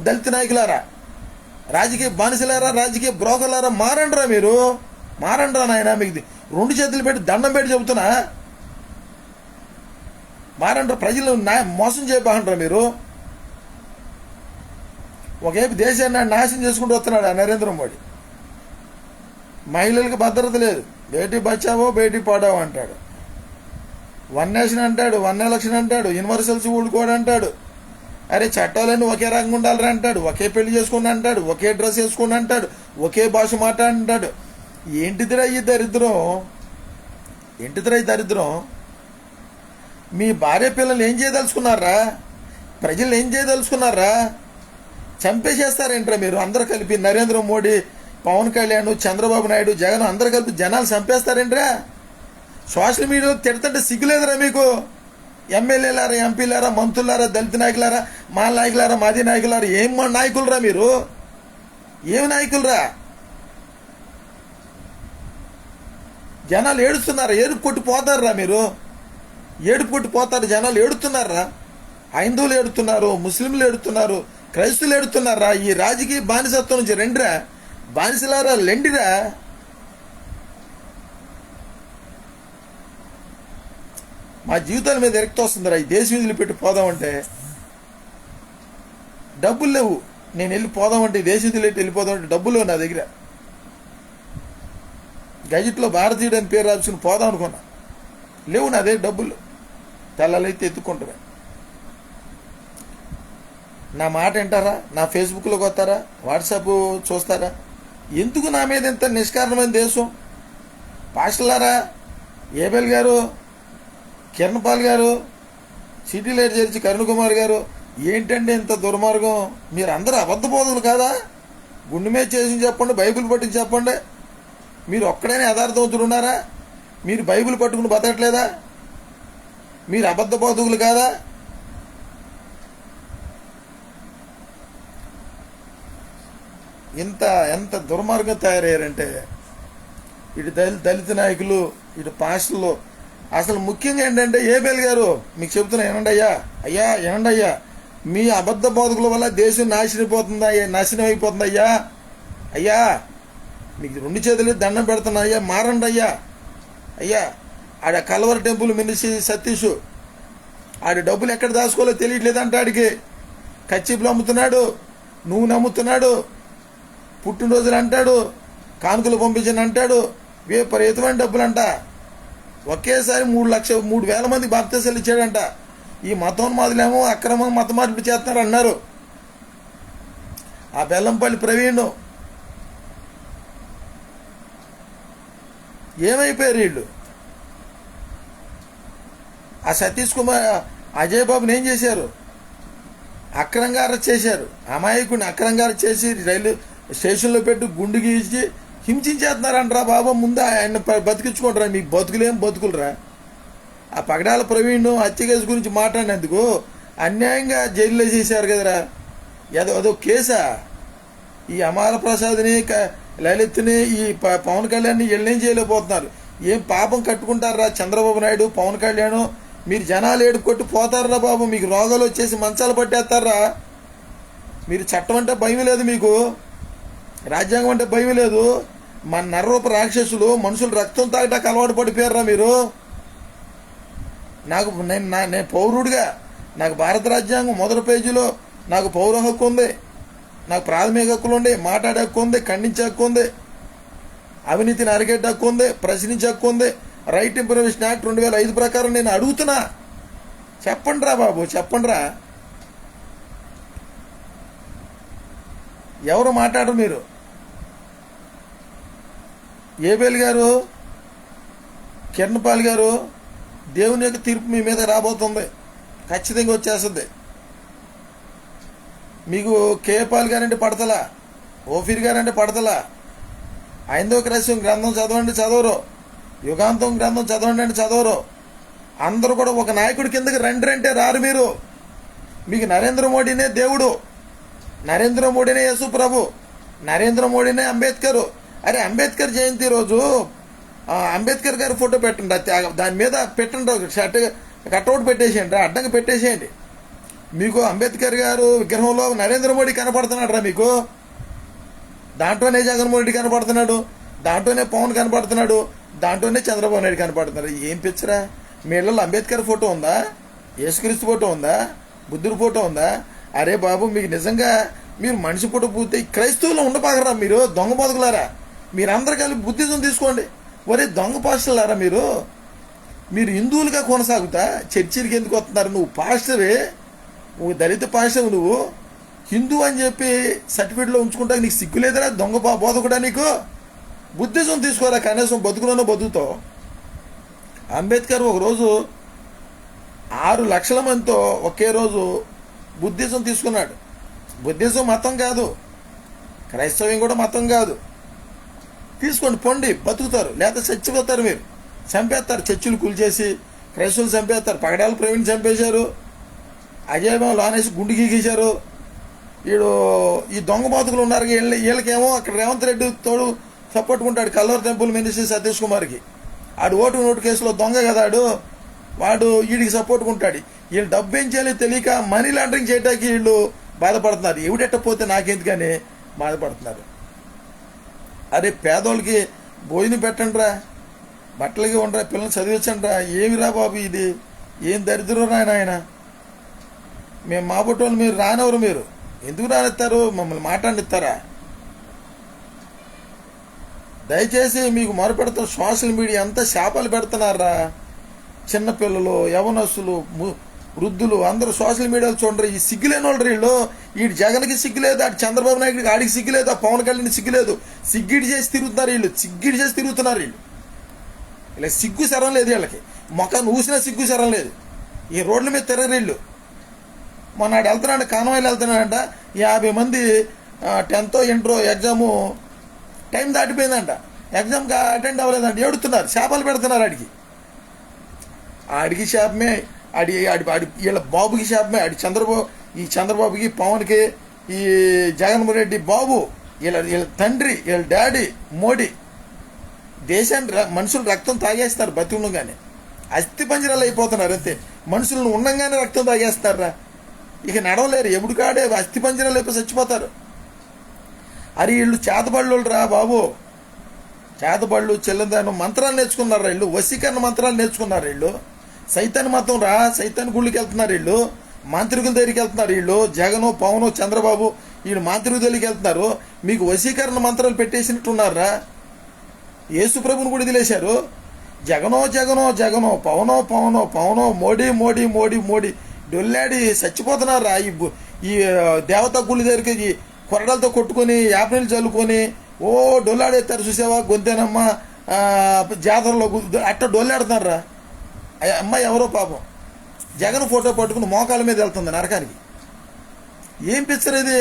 దళిత నాయకులారా, రాజకీయ బానిసలారా, రాజకీయ బ్రోకర్లారా, మారండ్రా మీరు, మారండ్రా నాయన. మీకు 2 చేతులు పెట్టి దండం పెట్టి చెబుతున్నా, మారండ్రా. ప్రజలు మోసం చేయబాకండ్రా మీరు. ఒకవైపు దేశాన్ని నాశనం చేసుకుంటూ వస్తున్నాడు నరేంద్ర మోడీ. మహిళలకు భద్రత లేదు, బేటీ బచావో బేటీ పడావో అంటాడు, 1 నేషన్ అంటాడు, 1 ఎలక్షన్ అంటాడు, యూనివర్సల్ సివిల్ కోడ్ అంటాడు. అరే చట్టాలన్నీ ఒకే రకంగా ఉండాలిరా అంటాడు, ఒకే పెళ్లి చేసుకుని అంటాడు, ఒకే డ్రెస్ వేసుకుని అంటాడు, ఒకే భాష మాట్లాడంటాడు. ఏంటిదిరా ఈ దరిద్రం? ఏంటిదిరా ఈ దరిద్రం? మీ భార్య పిల్లలు ఏం చేయదలుచుకున్నారా? ప్రజలు ఏం చేయదలుచుకున్నారా? చంపేసేస్తారేంట్రా మీరు అందరూ కలిపి? నరేంద్ర మోడీ, పవన్ కళ్యాణ్, చంద్రబాబు నాయుడు, జగన్ అందరూ కలిపి జనాలు చంపేస్తారేంట్రా? సోషల్ మీడియాలో తిడతంటే సిగ్గులేదురా మీకు? ఎమ్మెల్యేలారా, ఎంపీలారా, మంత్రులారా, దళిత నాయకులారా, మా నాయకులారా, మాది నాయకులారా, ఏం నాయకులరా మీరు? ఏమి నాయకులరా? జనాలు ఏడుస్తున్నారా? ఏడుపు కొట్టి పోతారా మీరు? ఏడుపు కొట్టి పోతారు జనాలు, ఏడుతున్నారా? హైందువులు ఏడుతున్నారు, ముస్లింలు ఏడుతున్నారు, క్రైస్తువులు ఏడుతున్నారా? ఈ రాజకీయ బానిసత్వం నుంచి రెండురా, బానిసలారా లెండిరా. మా జీవితాల మీద ఎరక్తి వస్తుందిరా. ఈ దేశం వదిలిపెట్టి పోదామంటే డబ్బులు లేవు. నేను వెళ్ళి పోదామంటే, ఈ దేశం వదిలిపెట్టి వెళ్ళిపోదామంటే డబ్బులు లేవు నా దగ్గర. గజెట్లో భారతీయుడు అని పేరు రాసుకుని పోదాం అనుకున్నా, లేవు నా దగ్గర డబ్బులు. తెల్లలైతే ఎత్తుకుంటారా? నా మాట వింటారా? నా ఫేస్బుక్లోకి వస్తారా? వాట్సాప్ చూస్తారా? ఎందుకు నా మీద ఇంత నిష్కారణమైన దేశం? పాస్టర్లారా, ఏబెల్ గారు, కిరణ్ పాల్ గారు, city light church Karun Kumar గారు, ఏంటండి ఇంత దుర్మార్గం? మీరు అందరూ అబద్ధ బోధకులు కాదా? గుండె మీద చేసి చెప్పండి, బైబిల్ పట్టుకుని చెప్పండి. మీరు ఒక్కడైనా యథార్థవంతులు ఉన్నారా? మీరు బైబిల్ పట్టుకుని బతకట్లేదా? మీరు అబద్ధ బోధకులు కాదా? ఎంత దుర్మార్గం తయారయ్యారంటే ఇటు దళిత నాయకులు, ఇటు పాస్టర్లు. అసలు ముఖ్యంగా ఏంటంటే ఏబెల్ గారు మీకు చెబుతున్నా, వినండి అయ్యా, మీ అబద్ధ బోధకుల వల్ల దేశం నాశనం అయిపోతుంది అయ్యా. మీకు 2 చేతులు దండం పెడుతున్నా అయ్యా, మారండి అయ్యా. ఆడ కల్వర్ టెంపుల్ మినిసి సతీష్, ఆడి డబ్బులు ఎక్కడ దాచుకోవాలో తెలియట్లేదంట. ఆడికి కచ్చిపులు అమ్ముతున్నాడు, నువ్వు నమ్ముతున్నాడు, పుట్టినరోజులు అంటాడు, కానుకలు పంపించని అంటాడు, విపరీతమైన డబ్బులు అంట. ఒకేసారి 3,000 మంది బాప్తీసాలు ఇచ్చాడంట. ఈ మతోన్మాదులేమో అక్రమం మత మార్పిడి చేస్తున్నారు అన్నారు. ఆ బెల్లంపల్లి ప్రవీణ్ ఏమైపోయారు వీళ్ళు? ఆ సతీష్ కుమార్, అజయ్ బాబుని ఏం చేశారు? అక్రంగా అరెస్ట్ చేశారు. అమాయకుడిని అక్రంగా అరెస్ట్ చేసి రైలు స్టేషన్లో పెట్టి గుండు గీసి హింసించేస్తున్నారంటరా బాబా. ముందు ఆయన బతికించుకుంటారా? మీకు బతుకులేం బతుకులరా? ఆ పగడాల ప్రవీణ్ హత్య కేసు గురించి మాట్లాడినందుకు అన్యాయంగా జైల్లో చేశారు కదరా. అదో కేసా? ఈ అమర ప్రసాద్ని, లలిత్ని, ఈ పవన్ కళ్యాణ్ని వీళ్ళేం చేయలేకపోతున్నారు. ఏం పాపం కట్టుకుంటారా చంద్రబాబు నాయుడు, పవన్ కళ్యాణ్? మీరు జనాలు ఏడుపు కొట్టి పోతారా బాబు? మీకు రోగాలు వచ్చేసి మంచాలు పట్టేస్తారా? మీరు చట్టం అంటే భయం లేదు, మీకు రాజ్యాంగం అంటే భయం లేదు. మన నరరూప రాక్షసులు మనుషులు రక్తం తాగటానికి అలవాటు పడిపోయారా మీరు? నేను పౌరుడిగా నాకు భారత రాజ్యాంగం మొదటి పేజీలో నాకు పౌర హక్కు ఉంది, నాకు ప్రాథమిక హక్కులు ఉండి, మాట్లాడే హక్కు ఉంది, ఖండించే హక్కు ఉంది, అవినీతిని అరికెట్టే హక్కు ఉంది, ప్రశ్నించే హక్కు ఉంది. రైట్ ఇన్ఫర్మేషన్ యాక్ట్ 2005 ప్రకారం నేను అడుగుతున్నా. చెప్పండి రా బాబు, చెప్పండి రా. ఎవరు మాట్లాడరు మీరు? ఏబెల్ గారు, కిరణ్ పాల్ గారు, దేవుని యొక్క తీర్పు మీ మీద రాబోతుంది, ఖచ్చితంగా వచ్చేస్తుంది. మీకు కేపాల్ గారంటే పడతలా, ఓఫీర్ గారంటే పడతలా. ఐందవ క్రైస్తవం గ్రంథం చదవండి చదవరు, యుగాంతం గ్రంథం చదవండి అంటే చదవరు. అందరూ కూడా ఒక నాయకుడి కిందకి రండి అంటే రారు మీరు. మీకు నరేంద్ర మోడీనే దేవుడు, నరేంద్ర మోడీనే యేసు ప్రభు, నరేంద్ర మోడీనే అంబేద్కర్. అరే అంబేద్కర్ జయంతి రోజు అంబేద్కర్ గారి ఫోటో పెట్టండి, దాని మీద పెట్టండి, షర్ట్ కట్అవుట్ పెట్టేసేయండి, అడ్డంగా పెట్టేసేయండి. మీకు అంబేద్కర్ గారు విగ్రహంలో నరేంద్ర మోడీ కనపడుతున్నాడు రా మీకు. దాంట్లోనే జగన్మోహన్ రెడ్డి కనపడుతున్నాడు, దాంట్లోనే పవన్ కనపడుతున్నాడు, దాంట్లోనే చంద్రబాబు నాయుడు కనపడుతున్నాడు. ఏం పిచ్చరా? మీ ఇళ్ళలో అంబేద్కర్ ఫోటో ఉందా? యేసుక్రీస్తు ఫోటో ఉందా? బుద్ధుడి ఫోటో ఉందా? అరే బాబు, మీకు నిజంగా మీరు మనిషి ఫోటో పూర్తి క్రైస్తవులు ఉండపాకరా మీరు, దొంగ బతుకులారా. మీరందరూ కలిపి బుద్ధిజం తీసుకోండి. ఒరే దొంగ పాస్టర్లారా మీరు హిందువులుగా కొనసాగుతా చర్చిలకి ఎందుకు వస్తున్నారు? నువ్వు పాస్టరే, నువ్వు దళిత పాస్టర్, నువ్వు హిందూ అని చెప్పి సర్టిఫికేట్లో ఉంచుకుంటా నీకు సిగ్గులేదురా? దొంగ బోధకుడా నీకు? బుద్ధిజం తీసుకోరా, కనీసం బతుకులోనో బతుకుతావు. అంబేద్కర్ ఒకరోజు 6 లక్షల మందితో ఒకే రోజు బుద్ధిజం తీసుకున్నాడు. బుద్ధిజం మతం కాదు, క్రైస్తవ్యం కూడా మతం కాదు. తీసుకోండి, పొండి, బతుకుతారు, లేదా చచ్చిపోతారు. మీరు చంపేస్తారు, చర్చిలు కూల్చేసి క్రైస్తవులు చంపేస్తారు. పగడాల ప్రవీణ్ చంపేశారు, అజయ్ బాబు లానేసి గుండు గీకేశారు. ఈ దొంగ బాతుకులు ఉన్నారు, వీళ్ళకేమో అక్కడ రేవంత్ రెడ్డి తోడు సపోర్టుకుంటాడు, కల్వర్ టెంపుల్ మినిస్ట్రీ సతీష్ కుమార్కి. ఆడు ఓటు కేసులో దొంగ కదా వాడు వీడికి సపోర్టుకుంటాడు. వీళ్ళు డబ్బు ఏం చేయాలి తెలియక మనీ లాండరింగ్ చేయడానికి వీళ్ళు బాధపడుతున్నారు. ఎవడెట్టపోతే నాకెందుకని బాధపడుతున్నారు. అరే పేదోళ్ళకి భోజనం పెట్టండి రా, బట్టలకి ఉండరా, పిల్లల్ని చదివించండి రా. ఏమిరా బాబు ఇది? ఏం దరిద్రం ఆయన. మేము మా బొట్టోళ్ళు, మీరు రానవరు, మీరు ఎందుకు రానిస్తారు? మమ్మల్ని మాట్లాడిస్తారా? దయచేసి మీకు మొరపెడతాం. సోషల్ మీడియా అంతా శాపాలు పెడుతున్నారా. చిన్నపిల్లలు, యవనస్తులు, వృద్ధులు అందరూ సోషల్ మీడియాలో చూడండి. ఈ సిగ్గులేని వాళ్ళు వీళ్ళు. వీడి జగన్కి సిగ్గులేదు, ఆడి చంద్రబాబు నాయుడికి ఆడికి సిగ్గులేదు, ఆ పవన్ కళ్యాణ్ సిగ్గులేదు. సిగ్గిడి చేసి తిరుగుతున్నారు వీళ్ళు. ఇలా సిగ్గు శరం లేదు వీళ్ళకి, మొఖాన్ని ఊసినా సిగ్గు శరం లేదు. ఈ రోడ్ల మీద తిరగరీళ్ళు. మొన్నడు వెళ్తున్నాడు, కాన్వాయిలు వెళ్తున్నాడంట, 50 మంది 10th ఇంటర్ ఎగ్జాము టైం దాటిపోయిందంట, ఎగ్జామ్కి అటెండ్ అవ్వలేదంట, ఏడుతున్నారు, శాపాలు పెడుతున్నారు ఆడికి శాపమే, ఆడి వీళ్ళ బాబుకి శాపమే, ఈ చంద్రబాబుకి, పవన్కి, ఈ జగన్మోహన్ రెడ్డి బాబు, వీళ్ళ తండ్రి, వీళ్ళ డాడీ మోడీ దేశాన్ని మనుషులు రక్తం తాగేస్తారు బతికుండగానే, అస్థి పంజరాలు అయిపోతున్నారు అంతే. మనుషులను ఉండంగానే రక్తం తాగేస్తారా, ఇక నడవలేరు, ఎప్పుడు కాడే అస్థి పంజరాలు అయిపోయి చచ్చిపోతారు. అరే వీళ్ళు చేతబళ్ళు రా బాబు, చేతబళ్ళు చెల్లందాను మంత్రాలు నేర్చుకున్నారు వీళ్ళు, వశీకరణ మంత్రాలు నేర్చుకున్నారు వీళ్ళు, సైతాన్ మతం రా, సైతాన్ గుళ్ళకి వెళ్తున్నారు వీళ్ళు, మాంత్రికుల దగ్గరికి వెళ్తున్నారు వీళ్ళు, జగను, పవను, చంద్రబాబు వీళ్ళు మాంత్రికుల దగ్గరికి వెళ్తున్నారు. మీకు వశీకరణ మంత్రాలు పెట్టేసినట్టున్నారా, యేసుప్రభుని కూడా వదిలేశారు. జగనో జగనో జగనో, పవనో పవనో పవనో, మోడీ మోడీ మోడీ మోడీ డొల్లాడి చచ్చిపోతున్నారా. ఈ దేవతా గుళ్ళ దగ్గరికి కొరడాలతో కొట్టుకొని, యాపనీళ్ళు చల్లుకొని ఓ డొల్లాడేస్తారు చూసావా, గొంతేనమ్మ జాతరలో అట్ట డొల్లాడుతున్నారా. అమ్మాయి ఎవరో పాపం జగన్ ఫోటో పట్టుకుని మోకాల మీద వెళ్తుంది నరకానికి. ఏం పిచ్చర్ ఇది,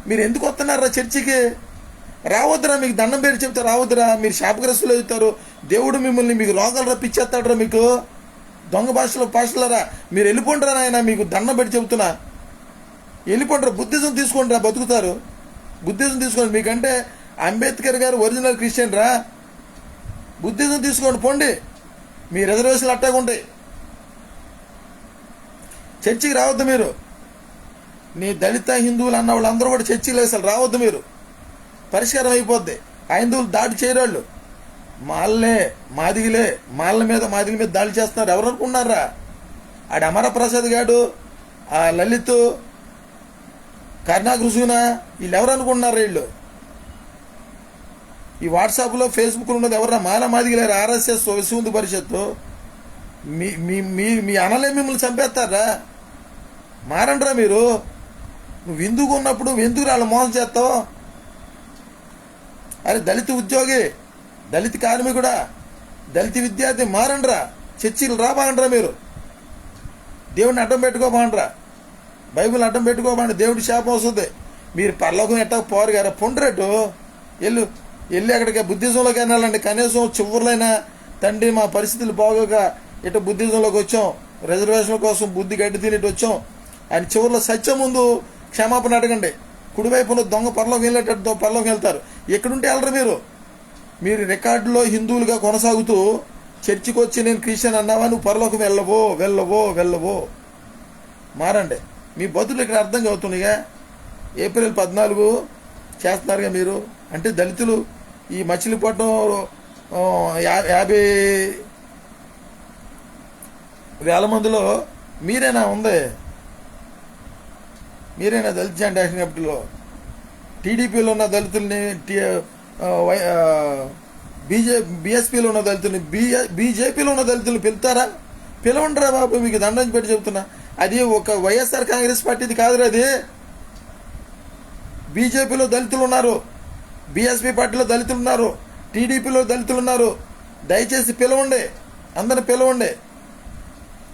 మీరు ఎందుకు వస్తున్నారా చర్చికి? రావద్దురా, మీకు దండం పేరు చెప్తే రావద్దురా, మీరు శాపగ్రస్తులు అవుతారు, దేవుడు మిమ్మల్ని మీకు రోగాలు రప్పించేస్తాడరా, మీకు దొంగ భాషలరా, మీరు వెళ్ళిపోండిరా నాయన, మీకు దండం పెట్టి చెబుతున్నా, వెళ్ళిపోండిరా, బుద్ధిజం తీసుకోండి రా, బతుకుతారు, బుద్ధిజం తీసుకోండి. మీకంటే అంబేద్కర్ గారు ఒరిజినల్ క్రిస్టియన్ రా, బుద్ధిజం తీసుకోండి పోండి, మీ రిజర్వేషన్లు అట్టాగా ఉంటాయి. చర్చికి రావద్దు మీరు, నీ దళిత హిందువులు అన్న వాళ్ళందరూ కూడా చర్చికి అసలు రావద్దు మీరు, పరిష్కారం అయిపోద్ది. హైందువులు దాడి చేయరాళ్ళు, మాదిగిల మీద దాడి చేస్తున్నారు. ఎవరు అనుకున్నారా? ఆడు అమరప్రసాద్ గాడు, ఆ లలిత్, కరుణాకృష్ణ, వీళ్ళు ఎవరు అనుకుంటున్నారు? వీళ్ళు ఈ వాట్సాప్లో ఫేస్బుక్లో ఉన్నది ఎవరా? మాదిగిలేరు, ఆర్ఎస్ఎస్, విశ్వ హిందూ పరిషత్తు. మీ అనలే మిమ్మల్ని చంపేస్తారా? మారండ్రా మీరు. నువ్వు ఎందుకు ఉన్నప్పుడు ఎందుకు వాళ్ళు మోసం చేస్తావు? అరే దళిత ఉద్యోగి, దళిత కార్మికుడా, దళిత విద్యార్థి మారండ్రా, చర్చిలు రాబాగండ్రా మీరు, దేవుడిని అడ్డం పెట్టుకోబాండ్రా, బైబిల్ అడ్డం పెట్టుకోబాండి, దేవుడి శాపం వస్తుంది. మీరు పర్లోకం ఎట్టా పోరు గారా, పొండ్రెట్టు వెళ్ళి అక్కడికి బుద్ధిజంలోకి వెళ్ళాలండి. కనీసం చివరిలైనా తండ్రి మా పరిస్థితులు బాగోక ఇటు బుద్ధిజంలోకి వచ్చాం, రిజర్వేషన్ కోసం బుద్ధి గడ్డి తినేటి వచ్చాం అని చివరిలో సత్యం ముందు క్షమాపణ అడగండి. కుడివైపున దొంగ పరలోకి వెళ్ళేటట్టు పరలోకి వెళ్తారు. ఎక్కడుంటే వెళ్ళరు మీరు రికార్డులో హిందువులుగా కొనసాగుతూ చర్చికి వచ్చి నేను క్రిస్టియన్ అన్నావా, నువ్వు పరలోకం వెళ్ళవో. మారండి, మీ బతులు ఇక్కడ అర్థం అవుతున్నాయిగా. ఏప్రిల్ 14 చేస్తున్నారుగా మీరు. అంటే దళితులు ఈ మచిలీపట్నం 50,000 మందిలో మీరేనా దళిత జాయింట్ యాక్షన్ కమిటీలో? టీడీపీలో ఉన్న దళితుల్ని, బీఎస్పీలో ఉన్న దళితుల్ని, బీజేపీలో ఉన్న దళితుల్ని పిలుతారా? పిలవండిరా బాబు, మీకు దండం పెట్టి చెబుతున్నా. అది ఒక వైఎస్ఆర్ కాంగ్రెస్ పార్టీది కాదురా అది. బీజేపీలో దళితులు ఉన్నారు, బీఎస్పీ పార్టీలో దళితులు ఉన్నారు, టీడీపీలో దళితులు ఉన్నారు. దయచేసి పిలవండి, అందరిని పిలవండి.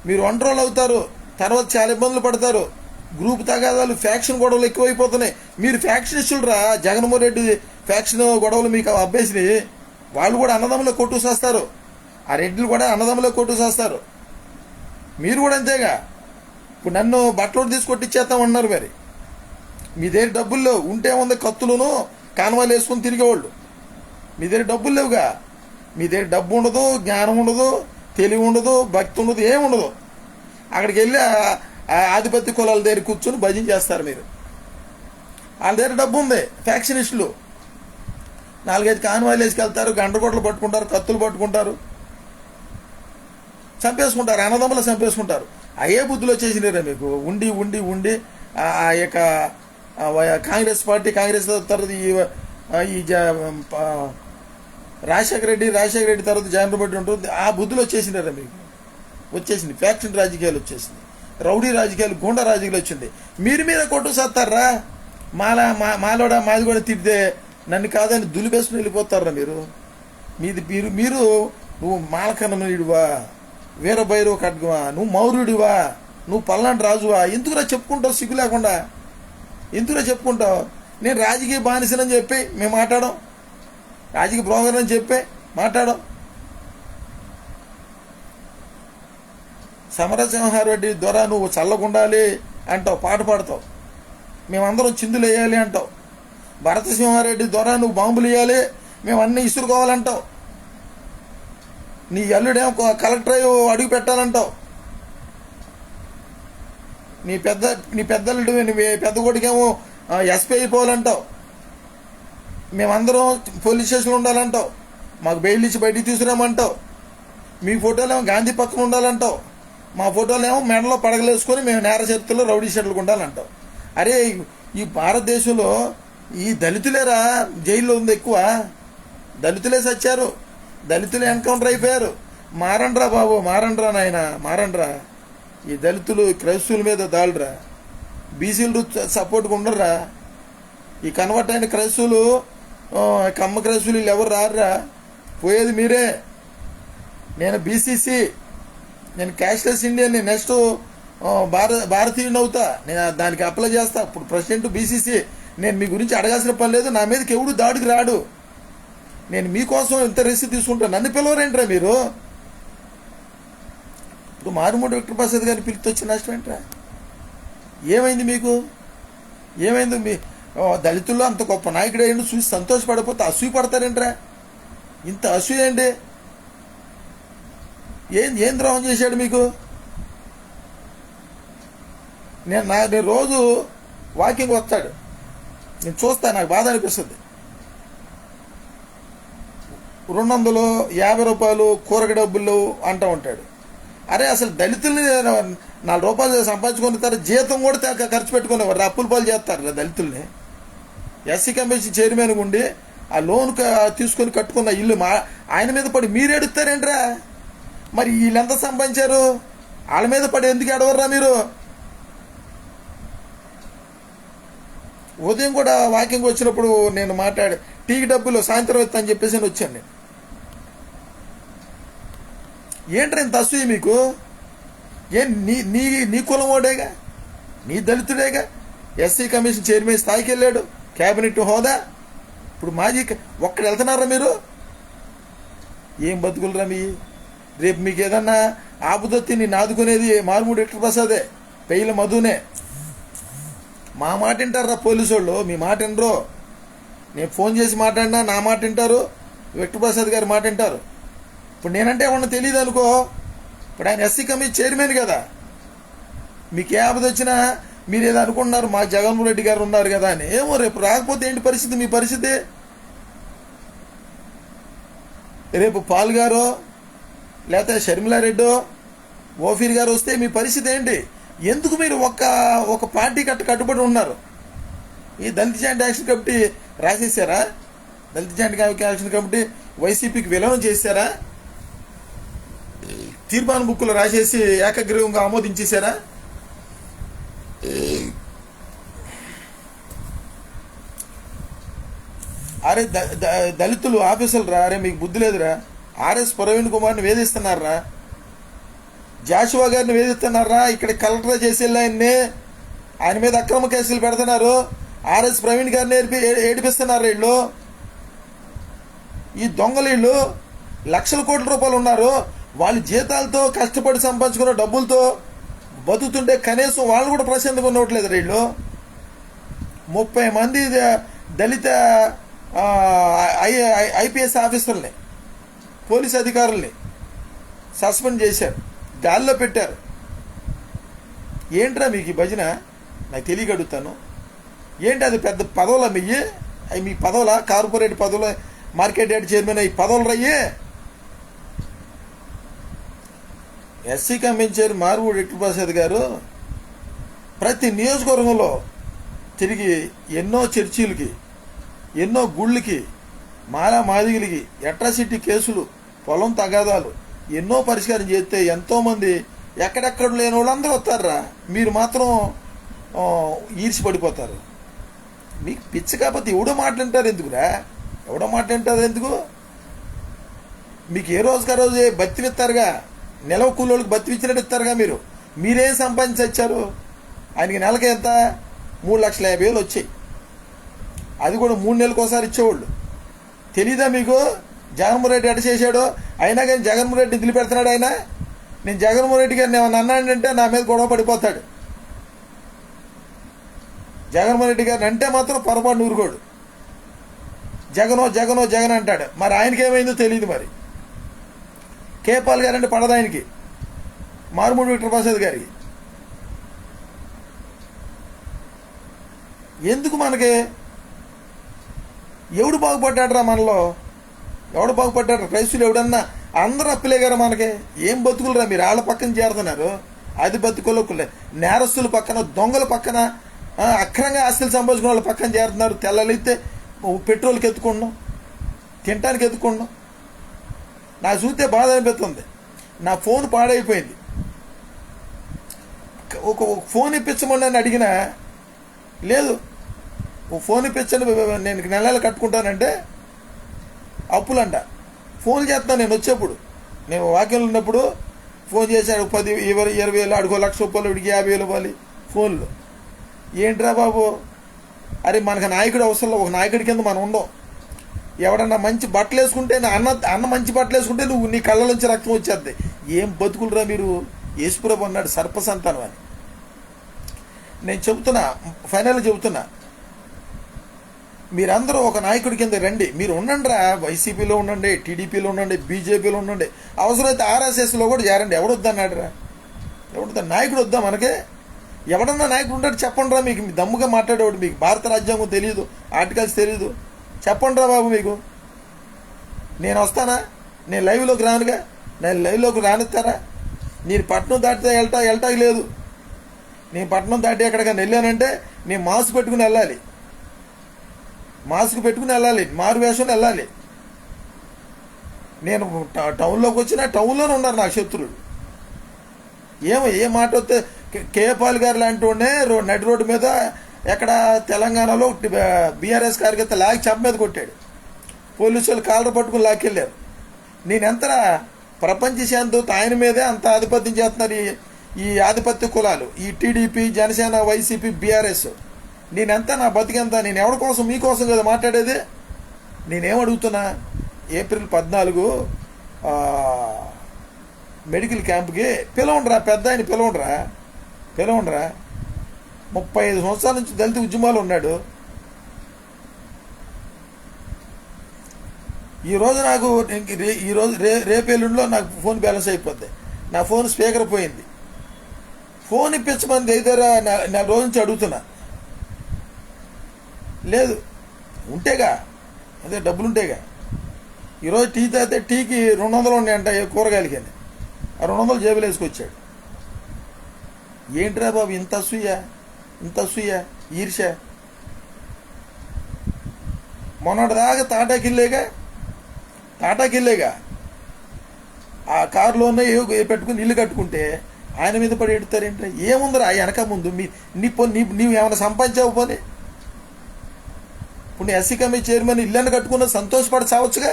మీరు ఒంటరోళ్ళు అవుతారు, తర్వాత చాలా ఇబ్బందులు పడతారు. గ్రూప్ తగాదాలు, ఫ్యాక్షన్ గొడవలు ఎక్కువైపోతున్నాయి. మీరు ఫ్యాక్షనిస్టులు రా. జగన్మోహన్ రెడ్డి ఫ్యాక్షన్ గొడవలు మీకు అభ్యసిని, వాళ్ళు కూడా అన్నదమ్ములో కొట్టు చేస్తారు, ఆ రెడ్డిలు కూడా అన్నదమ్ములో కొట్టు చేస్తారు. మీరు కూడా అంతేగా. ఇప్పుడు నన్ను బట్టలు తీసుకొట్టిచ్చేస్తామన్నారు. మరి మీ దగ్గర డబ్బులు ఉంటే ఉంది, కత్తులను కాన్వాలు వేసుకొని తిరిగేవాళ్ళు. మీ దగ్గర డబ్బులు లేవుగా. మీ దగ్గర డబ్బు ఉండదు, జ్ఞానం ఉండదు, తెలివి ఉండదు, భక్తి ఉండదు, ఏముండదు. అక్కడికి వెళ్ళి ఆధిపత్య కులాల దగ్గర కూర్చొని భజన చేస్తారు మీరు. వాళ్ళ దగ్గర డబ్బు ఉంది. ఫ్యాక్షనిస్టులు 4-5 కాన్వాయిలు వేసుకెళ్తారు, గండ్రగొడ్లు పట్టుకుంటారు, కత్తులు పట్టుకుంటారు, చంపేసుకుంటారు, అన్నదమ్ములు చంపేసుకుంటారు. అయ్యే బుద్ధులు వచ్చేసినారా మీకు? ఉండి ఆ యొక్క కాంగ్రెస్ పార్టీ, కాంగ్రెస్ తర్వాత ఈ రాజశేఖర రెడ్డి తర్వాత జగన్ రెడ్డి ఉంటుంది. ఆ బుద్ధులు వచ్చేసినారా మీకు? వచ్చేసింది. ఫ్యాక్షన్ రాజకీయాలు వచ్చేసింది, రౌడీ రాజకీయాలు, గూండా రాజకీయాలు వచ్చింది. మీరు కొట్టు చేస్తారా? మాది కూడా తిడితే నన్ను కాదని దులిపేసుకుని వెళ్ళిపోతారా మీరు? మీరు నువ్వు మాలకన్నమీడివా, వీరభైరవ ఖడ్గమా, నువ్వు మౌర్యుడివా, నువ్వు పల్నాడు రాజువా? ఎందుకురా చెప్పుకుంటావు సిగ్గు లేకుండా? ఎందుకురా చెప్పుకుంటావు? నేను రాజకీయ బానిసనని చెప్పి మేము మాట్లాడడం, రాజకీయ బ్రోకర్ అని చెప్పి మాట్లాడడం. సమరసింహారెడ్డి ద్వారా నువ్వు చల్లగుండాలి అంటావు, పాట పాడతావు. మేమందరం చిందులు వేయాలి అంటావు. భరతసింహారెడ్డి ద్వారా నువ్వు బాంబులు వేయాలి, మేము అన్నీ ఇసురుకోవాలంటావు. నీ అల్లుడేమో కలెక్టర్ అడుగు పెట్టాలంటావు. నీ పెద్దల్లుడు నీ పెద్ద కొడుకేమో ఎస్పీ అయిపోవాలంటావు. మేమందరం పోలీస్ స్టేషన్లో ఉండాలంటావు. మాకు బెయిల్ ఇచ్చి బయటికి తీసుకురామంటావు. మీ ఫోటోలు ఏమో గాంధీ పక్కన ఉండాలంటావు. మా ఫోటోలు ఏమో మెడలో పడగలేసుకొని మేము నేర చరిత్రలో రౌడీ షెడ్లకు ఉండాలంటావు. అరే, ఈ భారతదేశంలో ఈ దళితులేరా జైల్లో ఉంది ఎక్కువ. దళితులే చచ్చారు, దళితులే ఎన్కౌంటర్ అయిపోయారు. మారండ్రా బాబు, మారండ్రా నాయన, మారండ్రా. ఈ దళితులు క్రైస్తవుల మీద దాడురా. బీసీలు సపోర్ట్గా ఉండర్రా. ఈ కన్వర్ట్ అయిన క్రైస్తవులు, కమ్మ క్రైస్తవులు వీళ్ళు ఎవరు రారురా. పోయేది మీరే. నేను బీసీసీ, నేను క్యాష్లెస్ ఇండియన్, నెక్స్ట్ భారతీయుని అవుతా. నేను దానికి అప్లై చేస్తా. ఇప్పుడు ప్రెసిడెంట్ బీసీసీ. నేను మీ గురించి అడగాల్సిన పని లేదు. నా మీదకి ఎవడు దాడికి రాడు. నేను మీకోసం ఎంత రిస్క్ తీసుకుంటా. నన్ను పిలవరేంట్రా మీరు? ఇప్పుడు మారుమూడి విక్టర్ ప్రసాద్ గారిని పిలిచి వచ్చిన నష్టం ఏంట్రా? ఏమైంది మీకు? ఏమైంది? మీ దళితుల్లో అంత గొప్ప నాయకుడు అయ్యిండు చూసి సంతోషపడిపోతే అసూయ పడతారేంట్రా? ఇంత అసూయ అండి? ఏం ద్రోహం చేశాడు మీకు? నేను రోజు వాకింగ్ వస్తాడు, నేను చూస్తా, నాకు బాధ అనిపిస్తుంది. 250 రూపాయలు కూరగాయ డబ్బులు అంటూ ఉంటాడు. అరే, అసలు దళితుల్ని 4 రూపాయలు సంపాదించుకుని జీతం కూడా ఖర్చు పెట్టుకునేవారు. అప్పుల పాలు చేస్తారు దళితుల్ని. ఎస్సీ కమిషన్ చైర్మన్గా ఉండి ఆ లోన్ తీసుకొని కట్టుకున్న ఇల్లు ఆయన మీద పడి మీరు ఎడుతారేంట్రా? మరి వీళ్ళెంత సంపాదించారు? వాళ్ళ మీద పడి ఎందుకు ఎడవర్రా మీరు? ఉదయం కూడా వాకింగ్ వచ్చినప్పుడు నేను మాట్లాడి టీకి డబ్బులు సాయంత్రం ఇస్తా అని చెప్పేసి వచ్చాను నేను. ఏంట్రా ఇంత అసూయ మీకు? ఏం నీ కులం ఓడేగా, నీ దళితుడేగా ఎస్సీ కమిషన్ చైర్మన్ స్థాయికి వెళ్ళాడు, క్యాబినెట్ హోదా. ఇప్పుడు మాజీ ఒక్కడు వెళ్తున్నారా మీరు? ఏం బతుకులరా మీ? రేపు మీకు ఏదన్నా ఆపుదొత్తి నేను ఆదుకునేది మారుమూడి విక్టర్ ప్రసాదే, పెయిల మధునే. మా మాట వింటారా పోలీసు వాళ్ళు? మీ మాట వినరు. నేను ఫోన్ చేసి మాట్లాడినా నా మాట వింటారు, విక్టర్ ప్రసాద్ గారి మాట వింటారు. ఇప్పుడు నేనంటే ఏమన్నా తెలియదు అనుకో. ఇప్పుడు ఆయన ఎస్సీ కమిషన్ చైర్మన్ కదా. మీకు ఏ ఆపద వచ్చినా మీరు ఏదో అనుకుంటున్నారు మా జగన్మోహన్ రెడ్డి గారు ఉన్నారు కదా అని. ఏమో రేపు రాకపోతే ఏంటి పరిస్థితి? మీ పరిస్థితి రేపు పాల్ గారో లేకపోతే షర్మిలారెడ్డో ఓఫీర్ గారు వస్తే మీ పరిస్థితి ఏంటి? ఎందుకు మీరు ఒక పార్టీ కట్టుబడి ఉన్నారు? ఈ దళిత జాయింట్ యాక్షన్ కమిటీ రాసేసారా? దళిత జాయింట్ యాక్షన్ కమిటీ వైసీపీకి విలువను చేశారా? తీర్మాన బుక్కులు రాసేసి ఏకగ్రీవంగా ఆమోదించేశారా? అరే దళితులు ఆఫీసర్లు రా. అరే మీకు బుద్ధి లేదురా? ఆర్ఎస్ ప్రవీణ్ కుమార్ని వేధిస్తున్నారా? జాషువా గారిని వేధిస్తున్నారా? ఇక్కడ కలెక్టర్ చేసి వెళ్ళాయన్ని ఆయన మీద అక్రమ కేసులు పెడుతున్నారు. ఆర్ఎస్ ప్రవీణ్ గారిని ఏడిపిస్తున్నారు వీళ్ళు. ఈ దొంగలు వీళ్ళు లక్షల కోట్ల రూపాయలు ఉన్నారు. వాళ్ళ జీతాలతో కష్టపడి సంపాదించుకున్న డబ్బులతో బతుకుతుంటే కనీసం వాళ్ళు కూడా ప్రశాంతంగా ఉండట్లేదు. వీళ్ళు 30 మంది దళిత ఐపీఎస్ ఆఫీసర్ని, పోలీస్ అధికారుల్ని సస్పెండ్ చేశారు, గాల్లో పెట్టారు. ఏంట్రా మీకు ఈ భజన? నాకు తెలియగడుగుతాను. ఏంటి అది పెద్ద పదవులా మీవి? అవి మీ పదవులా? కార్పొరేట్ పదవులు, మార్కెట్ యార్డ్ చైర్మన్ ఈ పదవులు రయ్యే. ఎస్సీ కమిషన్ మారుమూడి విక్టర్ ప్రసాద్ గారు ప్రతి నియోజకవర్గంలో తిరిగి ఎన్నో చర్చీలకి, ఎన్నో గుళ్ళకి, మాదిగులకి అట్రాసిటీ కేసులు, పొలం తగాదాలు ఎన్నో పరిష్కారం చేస్తే ఎంతోమంది ఎక్కడెక్కడ లేని వాళ్ళందరూ వస్తారా. మీరు మాత్రం ఈర్చిపడిపోతారు. మీకు పిచ్చి కాకపోతే ఎవడో మాట్లాంటారు ఎందుకురా? ఎవడో మాట్లాంటారు ఎందుకు? మీకు ఏ రోజుకి రోజు బత్తి ఇస్తారుగా, నెలవ కూలోళ్ళకి బత్తి ఇచ్చినట్టు ఇస్తారుగా. మీరేం సంపాదించి వచ్చారు? ఆయనకి నెలకి ఎంత? 3,50,000 వచ్చాయి. అది కూడా 3 నెలలకు ఒకసారి ఇచ్చేవాళ్ళు. తెలీదా మీకు జగన్మోహన్ రెడ్డి ఎట చేశాడో? అయినా కానీ జగన్మోహన్ రెడ్డి నిలిపెడుతున్నాడు ఆయన. నేను జగన్మోహన్ రెడ్డి గారిని ఏమన్నా అన్నానంటే నా మీద గొడవ పడిపోతాడు. జగన్మోహన్ రెడ్డి గారిని అంటే మాత్రం పొరపాటు ఊరుకోడు. జగన్ అంటాడు. మరి ఆయనకి ఏమైందో తెలియదు. మరి కేపాల్ గారంటే పడదు ఆయనకి, మారుమూడి విక్రమప్రసాద్ గారికి. ఎందుకు మనకి? ఎవడు బాగుపడ్డాడరా మనలో? ఎవడు బాగుపడ్డాడు? క్రైస్తులు ఎవడన్నా? అందరూ అప్పులే గారా మనకి. ఏం బతుకులరా మీరు? వాళ్ళ పక్కన చేరుతున్నారు. అది బతుకులే. నేరస్తుల పక్కన, దొంగల పక్కన, అక్రంగా ఆస్తులు సంపాదించుకున్న వాళ్ళ పక్కన చేరుతున్నారు. తెల్లలిస్తే పెట్రోల్కి ఎత్తుకున్నాం, తినటానికి ఎత్తుకున్నాం. నాకు చూస్తే బాధ అనిపిస్తుంది. నా ఫోన్ పాడైపోయింది. ఒక ఫోన్ ఇప్పించమని నన్ను అడిగినా లేదు. ఫోన్ ఇప్పించండి, నేను నెలలు కట్టుకుంటానంటే అప్పులంట. ఫోన్ చేస్తాను నేను వచ్చేప్పుడు. నేను వాక్యంలో ఉన్నప్పుడు ఫోన్ చేశాడు. 10, 20,000, అడుగు ₹1,00,000, వీడికి 50,000 ఇవ్వాలి ఫోన్లు. ఏంట్రా బాబు? అరే మనకు నాయకుడు అవసరంలో, ఒక నాయకుడి కింద మనం ఉండం. ఎవడన్నా మంచి బట్టలు వేసుకుంటే, అన్న మంచి బట్టలు వేసుకుంటే నీ కళ్ళలోంచి రక్తం వచ్చేద్ది. ఏం బతుకులరా మీరు? యేసుప్రభు అన్నాడు సర్పసంతానం అని. నేను చెబుతున్నా, ఫైనల్గా చెబుతున్నా, మీరందరూ ఒక నాయకుడి కింద రండి. మీరు ఉండండిరా. వైసీపీలో ఉండండి, టీడీపీలో ఉండండి, బీజేపీలో ఉండండి, అవసరమైతే ఆర్ఎస్ఎస్లో కూడా చేరండి. ఎవడొద్దన్నాడు రా? ఎవడొద్దా? నాయకుడు వద్దా మనకి? ఎవడన్నా నాయకుడు ఉంటాడు చెప్పండి రా. మీకు దమ్ముగా మాట్లాడేవాడు. మీకు భారత రాజ్యాంగం తెలియదు, ఆర్టికల్స్ తెలియదు. చెప్పండి రా బాబు. మీకు నేను వస్తానా? నేను లైవ్లోకి రానుగా. నేను లైవ్లోకి రానిస్తారా? నేను పట్నం దాటితే వెళ్ళటానికి లేదు. నేను పట్నం దాటి ఎక్కడికైనా వెళ్ళానంటే నేను మాస్క్ పెట్టుకుని వెళ్ళాలి. మారు వేషం వెళ్ళాలి. నేను టౌన్లోకి వచ్చినా టౌన్లోనే ఉన్నారు నాకు శత్రువులు. ఏ మాట వస్తే కేపాల్ గారు లాంటి నడి రోడ్డు మీద ఎక్కడ తెలంగాణలో బీఆర్ఎస్ కార్యకర్త లాగి చెంప మీద కొట్టాడు. పోలీసు వాళ్ళు కాలర్ పట్టుకుని లాక్కెళ్ళారు. నేనెంతరా? ప్రపంచ శాంతి ఆయన మీదే అంత ఆధిపత్యం చేస్తున్నారు ఈ ఆధిపత్య కులాలు, ఈ టీడీపీ, జనసేన, వైసీపీ, బీఆర్ఎస్. నేనెంత? నా బతికెంత? నేను ఎవరి కోసం? మీకోసం కదా మాట్లాడేది. నేనేమడుగుతున్నా? ఏప్రిల్ 14 మెడికల్ క్యాంప్కి పిలవండిరా. పెద్ద ఆయన పిలవండిరా. 35 సంవత్సరాల నుంచి దళిత ఉద్యమాలు ఉన్నాడు. ఈరోజు నాకు రేపెల్లుండిలో నాకు ఫోన్ బ్యాలెన్స్ అయిపోద్ది. నా ఫోన్ స్పీకర్ పోయింది. ఫోన్ ఇప్పించమంది ఏదైనా నెల రోజు నుంచి అడుగుతున్నా. లేదు. ఉంటేగా, అదే డబ్బులుంటేగా. ఈరోజు టీ తాగితే టీకి 200 ఉన్నాయంట కూరగాయలకి. ఆ 200 జేబులు వేసుకొచ్చాడు. ఏంట్రా బాబు ఇంత అసూయ, ఈర్ష? మొన్నటిదాకా టాటాకిల్లేగా ఆ కారులోనే పెట్టుకుని ఇల్లు కట్టుకుంటే ఆయన మీద పడి ఎడుతారేంటి? ఏముందిరా వెనక ముందు? నీవు ఏమైనా సంపాదించావు పోనీ? ఇప్పుడు నీ ఎస్సీ కమిటీ చైర్మన్ ఇల్లు కట్టుకున్నా సంతోషపడి చావచ్చుగా,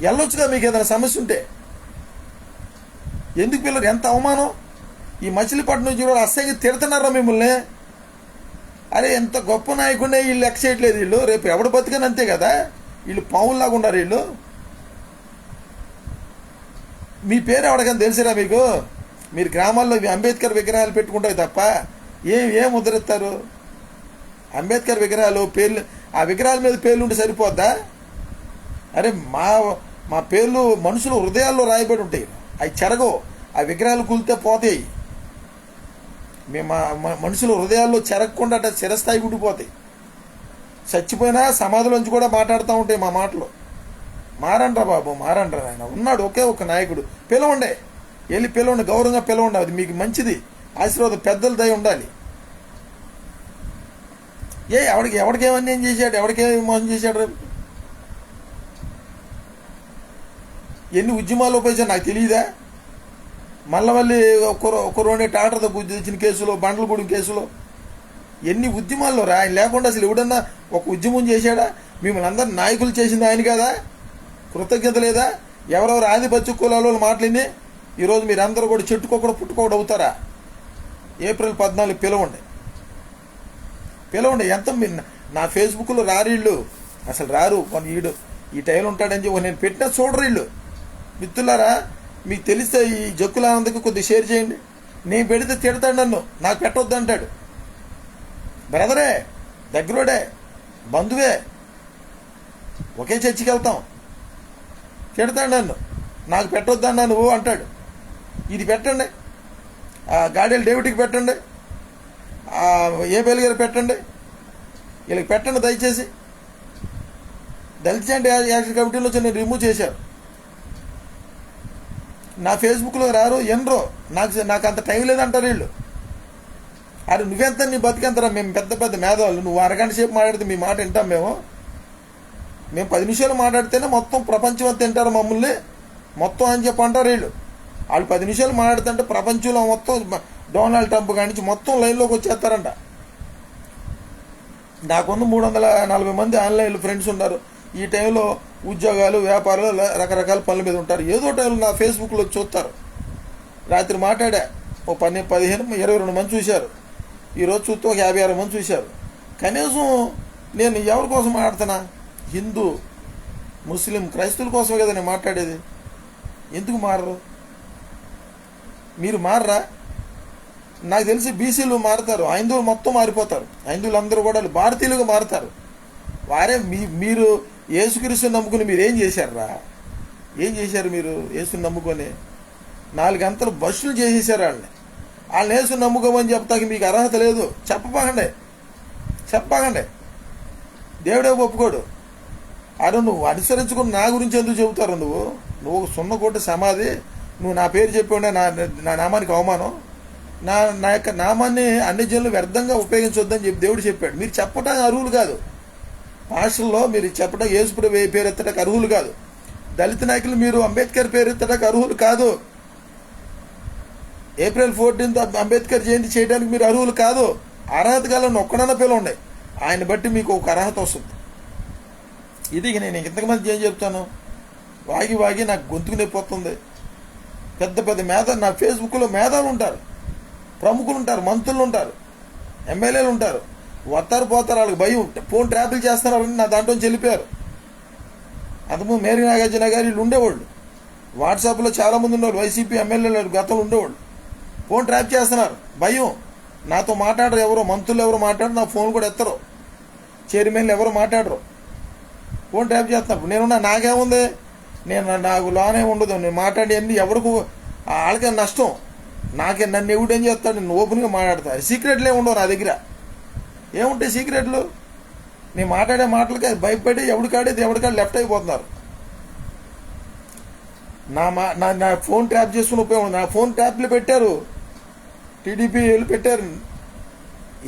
వెళ్ళొచ్చుగా. మీకు ఏదైనా సమస్య ఉంటే ఎందుకు పిల్లలు? ఎంత అవమానం! ఈ మచిలీపట్నం నుంచి కూడా అసహ్యంగా తిడుతున్నారా మిమ్మల్ని. అరే ఎంత గొప్ప నాయకుడినే వీళ్ళు లెక్క చేయట్లేదు. వీళ్ళు రేపు ఎవడు బతికని అంతే కదా. వీళ్ళు పావుల్లాగా ఉన్నారు. వీళ్ళు మీ పేరు ఎవరికైనా తెలిసిరా మీకు? మీరు గ్రామాల్లో అంబేద్కర్ విగ్రహాలు పెట్టుకుంటారు తప్ప ఏం ముద్రిస్తారు? అంబేద్కర్ విగ్రహాలు పేర్లు, ఆ విగ్రహాల మీద పేర్లు ఉంటే సరిపోద్దా? అరే మా పేర్లు మనుషులు హృదయాల్లో రాయబడి ఉంటాయి. అవి చెరగవు. ఆ విగ్రహాలు కూలితే పోతాయి. మేము మనుషుల హృదయాల్లో చెరగకుండా చిరస్థాయి ఉండిపోతాయి. చచ్చిపోయినా సమాధిలోంచి కూడా మాట్లాడుతూ ఉంటాయి మా మాటలు. మారండ్రా బాబు, మారండ్రా. ఆయన ఉన్నాడు ఒకే ఒక నాయకుడు. పిలవండి, వెళ్ళి పిలవండి, గౌరవంగా పిలవండి. అది మీకు మంచిది. ఆశీర్వాదం పెద్దల దయ ఉండాలి. ఎవడికి ఏమన్యాయం చేశాడు? ఎవరికేమి మోసం చేశాడు? రేపు ఎన్ని ఉద్యమాలు ఉపయోగించారు నాకు తెలియదా? మళ్ళీ ఒకరోనే టాటర్తో గుర్తు తెచ్చిన కేసులో, బండ్లగూడెం కేసులో ఎన్ని ఉద్యమాల్లో రా. ఆయన లేకుండా అసలు ఎవడన్నా ఒక ఉద్యమం చేశాడా? మిమ్మల్ని అందరు నాయకులు చేసింది ఆయన కదా? కృతజ్ఞత లేదా? ఎవరెవరు ఆధిపత్య కులాల మాటలిని ఈరోజు మీరందరూ కూడా చెట్టుకోకుండా పుట్టుకోకుండా అవుతారా? ఏప్రిల్ 14 పిలవండి. ఎంత నా ఫేస్బుక్లో రారీళ్ళు అసలు రారు. ఈడు ఈ టైంలో ఉంటాడని చెప్పి నేను పెట్టినా చూడరు వీళ్ళు. మిత్రులారా, మీకు తెలిస్తే ఈ జక్కులానందకి కొద్దిగా షేర్ చేయండి. నేను పెడితే తిడతాడు, నన్ను నాకు పెట్టొద్దు అంటాడు. బ్రదరే, దగ్గరోడే, బంధువే, ఒకే చర్చికి వెళ్తాం. తిడతాడు నన్ను, నాకు పెట్టొద్దన్నా నువ్వు అంటాడు. ఇది పెట్టండి, గాడెల్ డేవిడ్కి పెట్టండి, ఏబేల్ గారు పెట్టండి, వీళ్ళకి పెట్టండి దయచేసి. దళిత శాంతి యాక్షన్ కమిటీలో నేను రిమూవ్ చేశారు. నా ఫేస్బుక్లో రారు, ఎనరో. నాకు అంత టైం లేదంటారు వీళ్ళు. అరే నువ్వెంత, నీ బతికెంతరా? మేము పెద్ద పెద్ద మేధావులు. నువ్వు అరగంట సేపు మాట్లాడితే మీ మాట వింటాం మేము 10 నిమిషాలు మాట్లాడితేనే మొత్తం ప్రపంచం అంతా తింటారు మమ్మల్ని మొత్తం అని చెప్పి అంటారు వీళ్ళు. వాళ్ళు 10 నిమిషాలు మాట్లాడుతుంటే ప్రపంచంలో మొత్తం డొనాల్డ్ ట్రంప్ కానించి మొత్తం లైన్లోకి వచ్చేస్తారంట. నాకున్న 340 మంది ఆన్లైన్లో ఫ్రెండ్స్ ఉన్నారు. ఈ టైంలో ఉద్యోగాలు, వ్యాపారాలు, రకరకాల పనుల మీద ఉంటారు. ఏదో టైంలో నా ఫేస్బుక్లో చూస్తారు. రాత్రి మాట్లాడా, ఓ 15, 22 మంది చూశారు. ఈరోజు చూస్తే ఒక 56 మంది చూశారు. కనీసం నేను ఎవరి కోసం మాట్లాడుతున్నా? హిందూ, ముస్లిం, క్రైస్తవుల కోసమే కదా నేను మాట్లాడేది. ఎందుకు మారరు? మీరు మారరా? నాకు తెలిసి బీసీలు మారుతారు, హైందువులు మొత్తం మారిపోతారు. హైందువులు అందరూ కూడా భారతీయులుగా మారుతారు. వారే మీరు యేసుక్రీస్తుని నమ్ముకుని మీరు ఏం చేశారా? ఏం చేశారు మీరు? యేసుని నమ్ముకొని 4 గంటలు బస్సులు చేసేసారు వాళ్ళని యేసుని నమ్ముకోమని చెప్తాకి మీకు అర్హత లేదు. చెప్పకండి. దేవుడే ఒప్పుకోడు. అరే నువ్వు అనుసరించుకుని నా గురించి ఎందుకు చెబుతారు? నువ్వు సున్నకోటి సమాధి, నువ్వు నా పేరు చెప్పి నా నామానికి అవమానం. నా యొక్క నామాన్ని అన్ని జనులు వ్యర్థంగా ఉపయోగించొద్దని చెప్పి దేవుడు చెప్పాడు. మీరు చెప్పడానికి అర్హులు కాదు. భాషల్లో మీరు చెప్పడం యేసు పేరు ఎత్తడానికి అర్హులు కాదు. దళిత నాయకులు మీరు అంబేద్కర్ పేరు ఎత్తడానికి అర్హులు కాదు. ఏప్రిల్ 14 అంబేద్కర్ జయంతి చేయడానికి మీరు అర్హులు కాదు. అర్హత గల ఒక్కడన్నా పిలవండి, ఆయన బట్టి మీకు ఒక అర్హత వస్తుంది. ఇది నేను ఇంతకుమంది ఏం చెప్తాను? వాగి నాకు గొంతుకు నొప్పి వస్తుంది. పెద్ద నా ఫేస్బుక్లో మేధావులు ఉంటారు, ప్రముఖులు ఉంటారు, మంత్రులు ఉంటారు, ఎమ్మెల్యేలు ఉంటారు. వస్తారు పోతారు, వాళ్ళకి భయం. ఫోన్ ట్రాపిల్ చేస్తున్నారని నా దాంట్లో వెళ్ళిపోయారు. అంతకుముందు మేరీ నాగార్జున గారు వీళ్ళు ఉండేవాళ్ళు. వాట్సాప్లో చాలామంది ఉండేవాళ్ళు, వైసీపీ ఎమ్మెల్యేలు గతంలో ఉండేవాళ్ళు. ఫోన్ ట్రాప్ చేస్తున్నారు, భయం. నాతో మాట్లాడరు ఎవరో, మంత్రులు ఎవరు మాట్లాడరు, నా ఫోన్ కూడా ఎత్తరు, చైర్మన్లు ఎవరు మాట్లాడరు. ఫోన్ ట్రాప్ చేస్తున్నారు. నాకేముంది, నాకు లోనే ఉండదు. నేను మాట్లాడి అన్ని ఎవరికి వాళ్ళకే నష్టం. నన్ను ఎవడేం చేస్తాడు? నేను ఓపెన్గా మాట్లాడతా. సీక్రెట్లే ఉండవు నా దగ్గర. ఏముంటాయి సీక్రెట్లు? నేను మాట్లాడే మాటలకి భయపడి ఎవడికాడు లెఫ్ట్ అయిపోతున్నారు. నా ఫోన్ ట్యాప్ చేసుకుని ఉపయోగం. నా ఫోన్ ట్యాప్లు పెట్టారు, టీడీపీ వాళ్ళు పెట్టారు.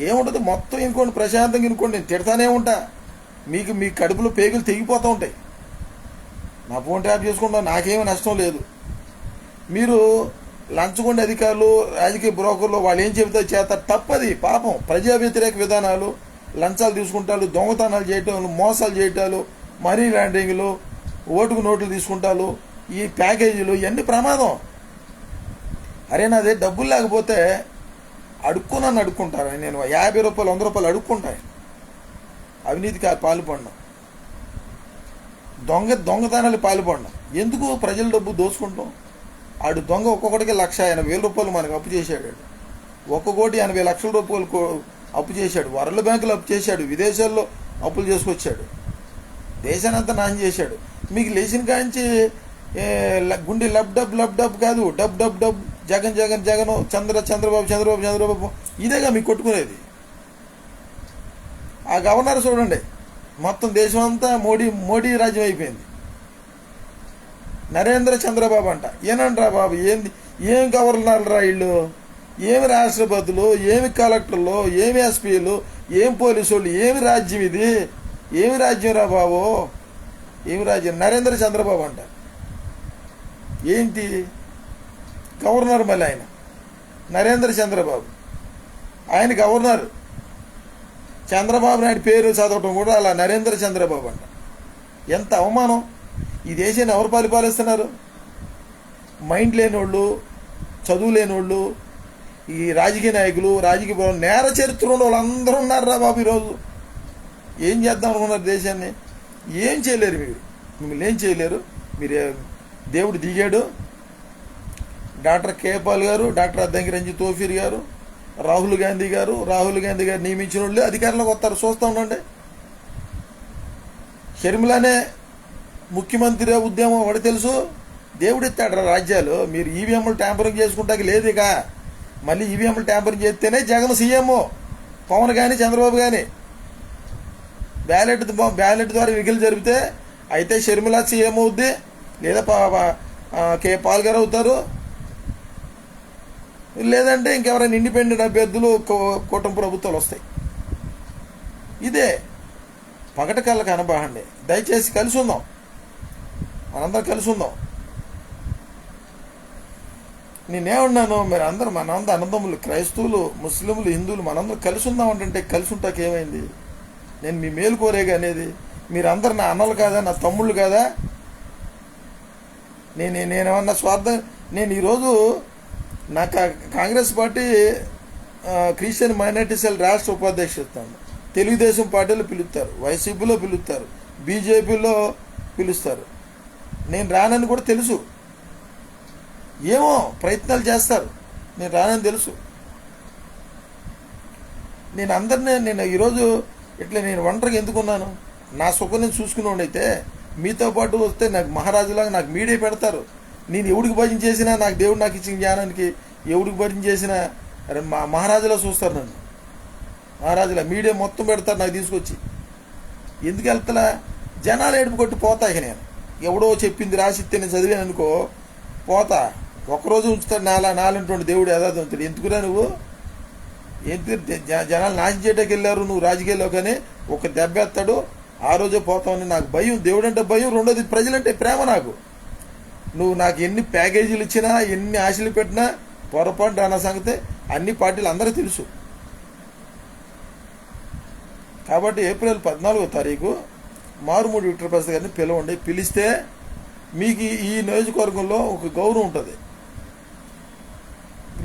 ఏముంటుంది మొత్తం ఇంకోండి, ప్రశాంతంగా ఇంకోండి. నేను తిడతానే ఉంటా. మీ కడుపులో పేగులు తెగిపోతూ ఉంటాయి. నా ఫోన్ ట్యాప్ చేసుకుంటా, నాకేమీ నష్టం లేదు. మీరు లంచగొండ అధికారులు, రాజకీయ బ్రోకర్లు వాళ్ళు ఏం చెబితే చేస్తారు, తప్పది. పాపం ప్రజా వ్యతిరేక విధానాలు, లంచాలు తీసుకుంటారు, దొంగతనాలు చేయటాలు, మోసాలు చేయటాలు, మనీ లాండరింగ్లు, ఓటుకు నోట్లు తీసుకుంటారు, ఈ ప్యాకేజీలు, ఇవన్నీ ప్రమాదం. అరే నాదే డబ్బులు లేకపోతే అడుక్కుంటారు. నేను 50 రూపాయలు 100 రూపాయలు అడుక్కుంటాను. అవినీతికి పాల్పడినాం, దొంగతనాలు పాల్పడినాం. ఎందుకు ప్రజల డబ్బు దోచుకుంటాం? ఆడు దొంగ ఒక్కొక్కటికి 1,80,000 రూపాయలు మనకు అప్పు చేశాడు. 1,80,00,000 రూపాయలు అప్పు చేశాడు. వరల్డ్ బ్యాంకులో అప్పు చేశాడు, విదేశాల్లో అప్పులు చేసుకొచ్చాడు, దేశాన్ని అంతా నాశనం చేశాడు. మీకు లేచిన కాంచి గుండె లబ్ డబ్ కాదు, డబ్ జగన్ చంద్రబాబు ఇదేగా మీకు కొట్టుకునేది. ఆ గవర్నర్ చూడండి, మొత్తం దేశం అంతా మోడీ రాజ్యం అయిపోయింది. నరేంద్ర చంద్రబాబు అంట. ఏనంట్రా బాబు, ఏం గవర్నర్లు రా వీళ్ళు? ఏమి రాష్ట్రపతులు, ఏమి కలెక్టర్లు, ఏమి ఎస్పీలు, ఏం పోలీసు వాళ్ళు? ఏమి రాజ్యం ఇది? ఏమి రాజ్యం రా బాబు? ఏమి రాజ్యం? నరేంద్ర చంద్రబాబు అంట. ఏంటి గవర్నర్? మళ్ళీ ఆయన నరేంద్ర చంద్రబాబు, ఆయన గవర్నర్. చంద్రబాబు నాయుడు పేరు చదవటం కూడా అలా నరేంద్ర చంద్రబాబు అంట. ఎంత అవమానం! ఈ దేశాన్ని ఎవరు పరిపాలిస్తున్నారు? మైండ్ లేనివాళ్ళు, చదువు లేనివాళ్ళు, ఈ రాజకీయ నాయకులు, రాజకీయ నేర చరిత్ర ఉన్న వాళ్ళు అందరూ ఉన్నారా బాబు ఈరోజు. ఏం చేద్దాం అనుకున్నారు దేశాన్ని? ఏం చేయలేరు మీరు. మిమ్మల్ని ఏం చేయలేరు. మీరు దేవుడు దిగాడు. డాక్టర్ కేపాల్ గారు, డాక్టర్ అద్దంకి రంజిత్ తోఫీర్ గారు, రాహుల్ గాంధీ గారు నియమించిన వాళ్ళు అధికారంలోకి వస్తారు. చూస్తూ ఉండండి. షర్మిలానే ముఖ్యమంత్రి ఉద్యమం వాడు తెలుసు. దేవుడు ఇస్తాడు రాజ్యాలు. మీరు ఈవీఎంలు ట్యాంపరింగ్ చేసుకుంటాకి లేదు. ఇక మళ్ళీ ఈవీఎంలు ట్యాంపరింగ్ చేస్తేనే జగన్ సీఎం, పవన్ కానీ చంద్రబాబు కానీ. బ్యాలెట్ ద్వారా ఎన్నికలు జరిపితే అయితే షర్మిల సీఎం అవుద్ది, లేదా కే పాల్ గారు అవుతారు, లేదంటే ఇంకెవరైనా ఇండిపెండెంట్ అభ్యర్థులు కూటమి ప్రభుత్వాలు వస్తాయి. ఇదే పగట కళ్ళ కనబాగండి. దయచేసి కలిసి ఉందాం, మనందరం కలిసి ఉందాం. నేనేమన్నాను, మీరు అందరూ మనందరూ అన్నదమ్ములు, క్రైస్తవులు, ముస్లింలు, హిందువులు మనందరం కలిసి ఉందాం అంటే కలిసి ఉంటాకి ఏమైంది? నేను మీ మేలు కోరేగా అనేది. మీరందరూ నా అన్నలు కాదా, నా తమ్ముళ్ళు కాదా? నేనేమన్నా స్వార్థం? నేను ఈరోజు నా Congress party Christian minority cell రాష్ట్ర ఉపాధ్యక్షుడు. తెలుగుదేశం పార్టీలో పిలుస్తారు, వైసీపీలో పిలుస్తారు, బీజేపీలో పిలుస్తారు. నేను రానని కూడా తెలుసు. ఏమో ప్రయత్నాలు చేస్తారు. నేను రానని తెలుసు. నేను ఈరోజు ఇట్లా నేను ఒంటరిగా ఎందుకున్నాను? నా సుఖం నేను చూసుకునేవాడైతే మీతో పాటు వస్తే నాకు మహారాజులాగా నాకు మీడియా పెడతారు. నేను ఎవడికి భజన చేసినా, నాకు దేవుడు నాకు ఇచ్చిన జ్ఞానానికి ఎవడికి భజన చేసినా మహారాజులా చూస్తారు నన్ను. మహారాజులా మీడియా మొత్తం పెడతారు నాకు తీసుకొచ్చి. ఎందుకు వెళ్తలా? జనాలు ఏడుపు కొట్టి పోతా. ఇక నేను ఎవడో చెప్పింది రాసిస్తే నేను చదివాను అనుకో, పోతా. ఒక్కరోజు ఉంచుతాడు నాలంటువంటి దేవుడు యథార్థవంతుడు. ఎందుకురా నువ్వు? జనాలు నాశనం చేయడానికి వెళ్ళారు, నువ్వు రాజకీయాల్లో కానీ ఒక దెబ్బ ఎత్తాడు, ఆ రోజే పోతావని నాకు భయం. దేవుడు అంటే భయం. రెండోది ప్రజలంటే ప్రేమ నాకు. నువ్వు నాకు ఎన్ని ప్యాకేజీలు ఇచ్చినా, ఎన్ని ఆశలు పెట్టినా పొరపాటు అన్న సంగతి అన్ని పార్టీలు అందరూ తెలుసు. కాబట్టి ఏప్రిల్ 14వ తారీఖు మారుమూడి విక్టర్ ప్రసాద్ గారిని పిలవండి. పిలిస్తే మీకు ఈ నియోజకవర్గంలో ఒక గౌరవం ఉంటుంది.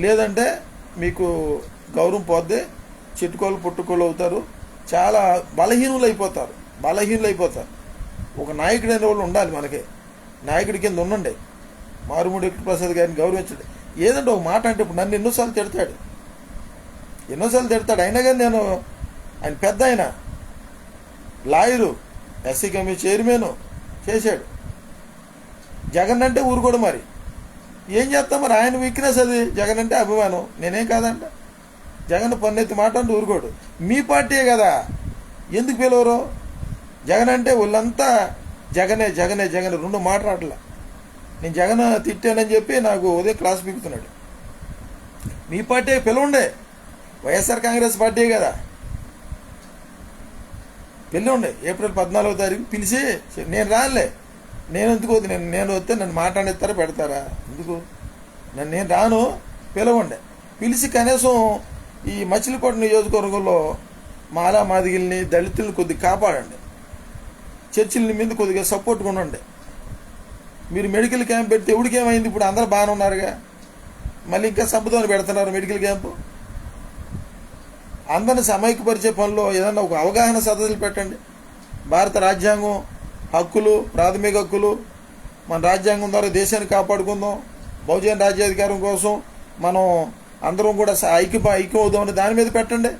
లేదంటే మీకు గౌరవం పోద్ది, చిట్టుకోలు పుట్టుకోలు అవుతారు, చాలా బలహీనులు అయిపోతారు. ఒక నాయకుడు అనే వాళ్ళు ఉండాలి మనకి. నాయకుడి కింద ఉండండి. మారుమూడి విక్టర్ ప్రసాద్ గారిని గౌరవించండి. ఏదంటే ఒక మాట అంటే ఇప్పుడు నన్ను ఎన్నోసార్లు తిడతాడు. అయినా కానీ నేను ఆయన పెద్ద, ఆయన లాయరు, ఎస్సీ కమిషన్ చైర్మన్ చేశాడు. జగన్ అంటే ఊరుకోడు. మరి ఏం చేస్తాం? మరి ఆయన వీక్నెస్ అది. జగన్ అంటే అభిమానం. నేనేం కాదంట. జగన్ పన్నెత్తి మాట అంటే ఊరుకోడు. మీ పార్టీయే కదా, ఎందుకు పిలవరు? జగన్ అంటే వాళ్ళంతా జగనే జగనే జగన్ రెండు మాట్లాడలే. నేను జగన్ తిట్టానని చెప్పి నాకు ఉదయం క్లాస్ పీకుతున్నాడు. మీ పార్టీ పిలవండే, వైఎస్ఆర్ కాంగ్రెస్ పార్టీ కదా, పిలవండి. ఏప్రిల్ 14వ తారీఖు పిలిచి నేను రానులే. నేను ఎందుకు నేను వస్తే నన్ను మాట్లాడిస్తారా పెడతారా? ఎందుకు? నేను రాను. పిలవండి. పిలిచి కనీసం ఈ మచిలీపట్నం నియోజకవర్గంలో మాలా మాదిగిల్ని, దళితుల్ని కొద్దిగా కాపాడండి. చర్చిల మీద కొద్దిగా సపోర్ట్గా ఉండండి. మీరు మెడికల్ క్యాంప్ పెడితే ఎవడికేమైంది? ఇప్పుడు అందరూ బాగానే ఉన్నారుగా, మళ్ళీ ఇంకా సబ్బుతోని పెడుతున్నారు మెడికల్ క్యాంపు. అందరిని సమైక్యపరిచే పనిలో ఏదన్నా ఒక అవగాహన సదస్సులు పెట్టండి. భారత రాజ్యాంగం హక్కులు, ప్రాథమిక హక్కులు, మన రాజ్యాంగం ద్వారా దేశాన్ని కాపాడుకుందాం. బహుజన రాజ్యాధికారం కోసం మనం అందరం కూడా ఐక్యం అవుదామని దాని మీద పెట్టండి.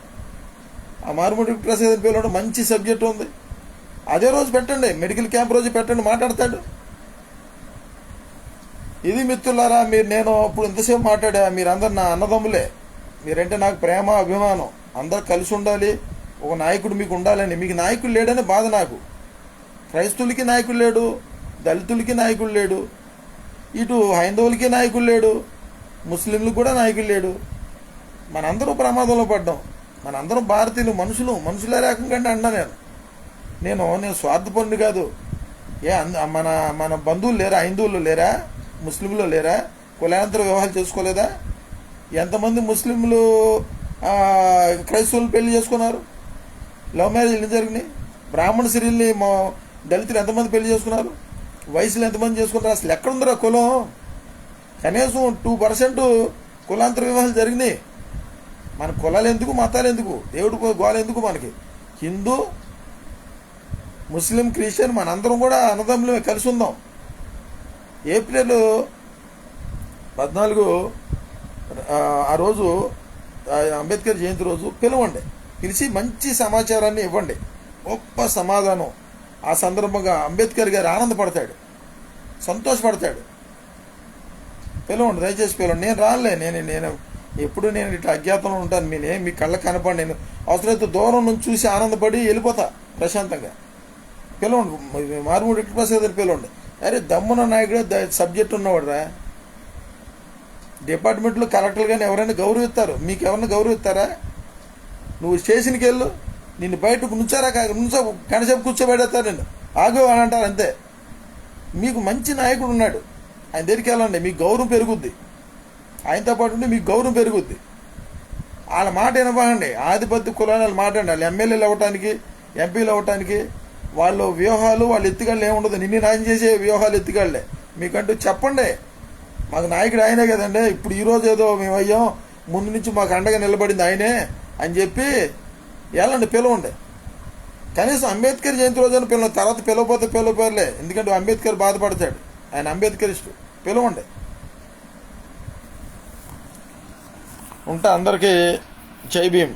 ఆ మారుమూడి ప్రసాద్ పేరు మంచి సబ్జెక్ట్ ఉంది. అదే రోజు పెట్టండి, మెడికల్ క్యాంప్ రోజు పెట్టండి, మాట్లాడతాడు. ఇది మిత్రులారా, నేను ఇప్పుడు ఇంతసేపు మాట్లాడా. మీరందరు నా అన్నదమ్ములే. మీరంటే నాకు ప్రేమ, అభిమానం. అందరు కలిసి ఉండాలి. ఒక నాయకుడు మీకు ఉండాలని. మీకు నాయకుడు లేడని బాధ నాకు. క్రైస్తవులకి నాయకుడు లేడు, దళితులకి నాయకుడు లేడు, ఇటు హైందవులకి నాయకుడు లేడు, ముస్లింలకు కూడా నాయకుడు లేడు. మనందరూ ప్రమాదంలో పడ్డాం. మనందరం భారతీయులు, మనుషులే రకంగా అన్నా నేను స్వార్థపరుని కాదు. మన బంధువులు లేరా? హైందువులు లేరా? ముస్లింలు లేరా? కులాంతర వివాహాలు చేసుకోలేదా? ఎంతమంది ముస్లింలు క్రైస్తవులు పెళ్లి చేసుకున్నారు? లవ్ మ్యారేజ్ ఎన్ని జరిగినాయి? బ్రాహ్మణ స్త్రీల్ని దళితులు ఎంతమంది పెళ్లి చేసుకున్నారు? వయసులో ఎంతమంది చేసుకుంటారు? అసలు ఎక్కడుందిరా కులం? కనీసం 2% కులాంతర వివాహాలు జరిగినాయి. మన కులాలు ఎందుకు, మతాలు ఎందుకు, దేవుడు గోల ఎందుకు? మనకి హిందూ, ముస్లిం, క్రిస్టియన్ మనందరం కూడా అన్నదమ్ములమే, కలిసి ఉందాం. ఏప్రిల్ 14 ఆ రోజు అంబేద్కర్ జయంతి రోజు పిలవండి, పిలిచి మంచి సమాచారాన్ని ఇవ్వండి, గొప్ప సమాధానం. ఆ సందర్భంగా అంబేద్కర్ గారు ఆనందపడతాడు, సంతోషపడతాడు. పిలవండి, దయచేసి పిలవండి. నేను రాలే, నేను ఎప్పుడు నేను ఇట్లా అజ్ఞాతంలో ఉంటాను. మీ కళ్ళకు కనపడి నేను అవసరమైతే దూరం నుంచి చూసి ఆనందపడి వెళ్ళిపోతా ప్రశాంతంగా. పిలవండి, మారుమూడి ప్రసాద్ పిలవండి. అరే దమ్మున నాయకుడు సబ్జెక్ట్ ఉన్నవాడు రా. డిపార్ట్మెంట్లో కలెక్టర్లు కానీ ఎవరైనా గౌరవిస్తారు, మీకు ఎవరైనా గౌరవిస్తారా? నువ్వు స్టేషన్కి వెళ్ళు, నిన్ను బయటకు నుంచారా గంటసేపు కూర్చోబెడతారు, నిన్ను ఆగు అని అంటారు అంతే. మీకు మంచి నాయకుడు ఉన్నాడు, ఆయన దగ్గరికి వెళ్ళండి, మీకు గౌరవం పెరుగుద్ది. ఆయనతో పాటు ఉండి మీకు గౌరవం పెరుగుద్ది. వాళ్ళ మాట వినబాగండి, ఆధిపత్య కులాల మాట అండి. వాళ్ళు ఎమ్మెల్యేలు అవ్వటానికి, ఎంపీలు అవ్వటానికి వాళ్ళు వ్యూహాలు, వాళ్ళు ఎత్తుగాళ్ళు ఏముండదు. నిన్ను నాశనం చేసే వ్యూహాలు ఎత్తుగాళ్ళే. మీకంటూ చెప్పండి, మాకు నాయకుడు ఆయనే కదండి, ఇప్పుడు ఈరోజు ఏదో మేము అయ్యాం, ముందు నుంచి మాకు అండగా నిలబడింది ఆయనే అని చెప్పి వెళ్ళండి, పిలవండి. కనీసం అంబేద్కర్ జయంతి రోజున పిల్లలు, తర్వాత పిలవపోతే పిలవపోలే, ఎందుకంటే అంబేద్కర్ బాధపడతాడు, ఆయన అంబేద్కరిస్టు. పిలవండి. ఉంటా. అందరికీ జై భీమ్.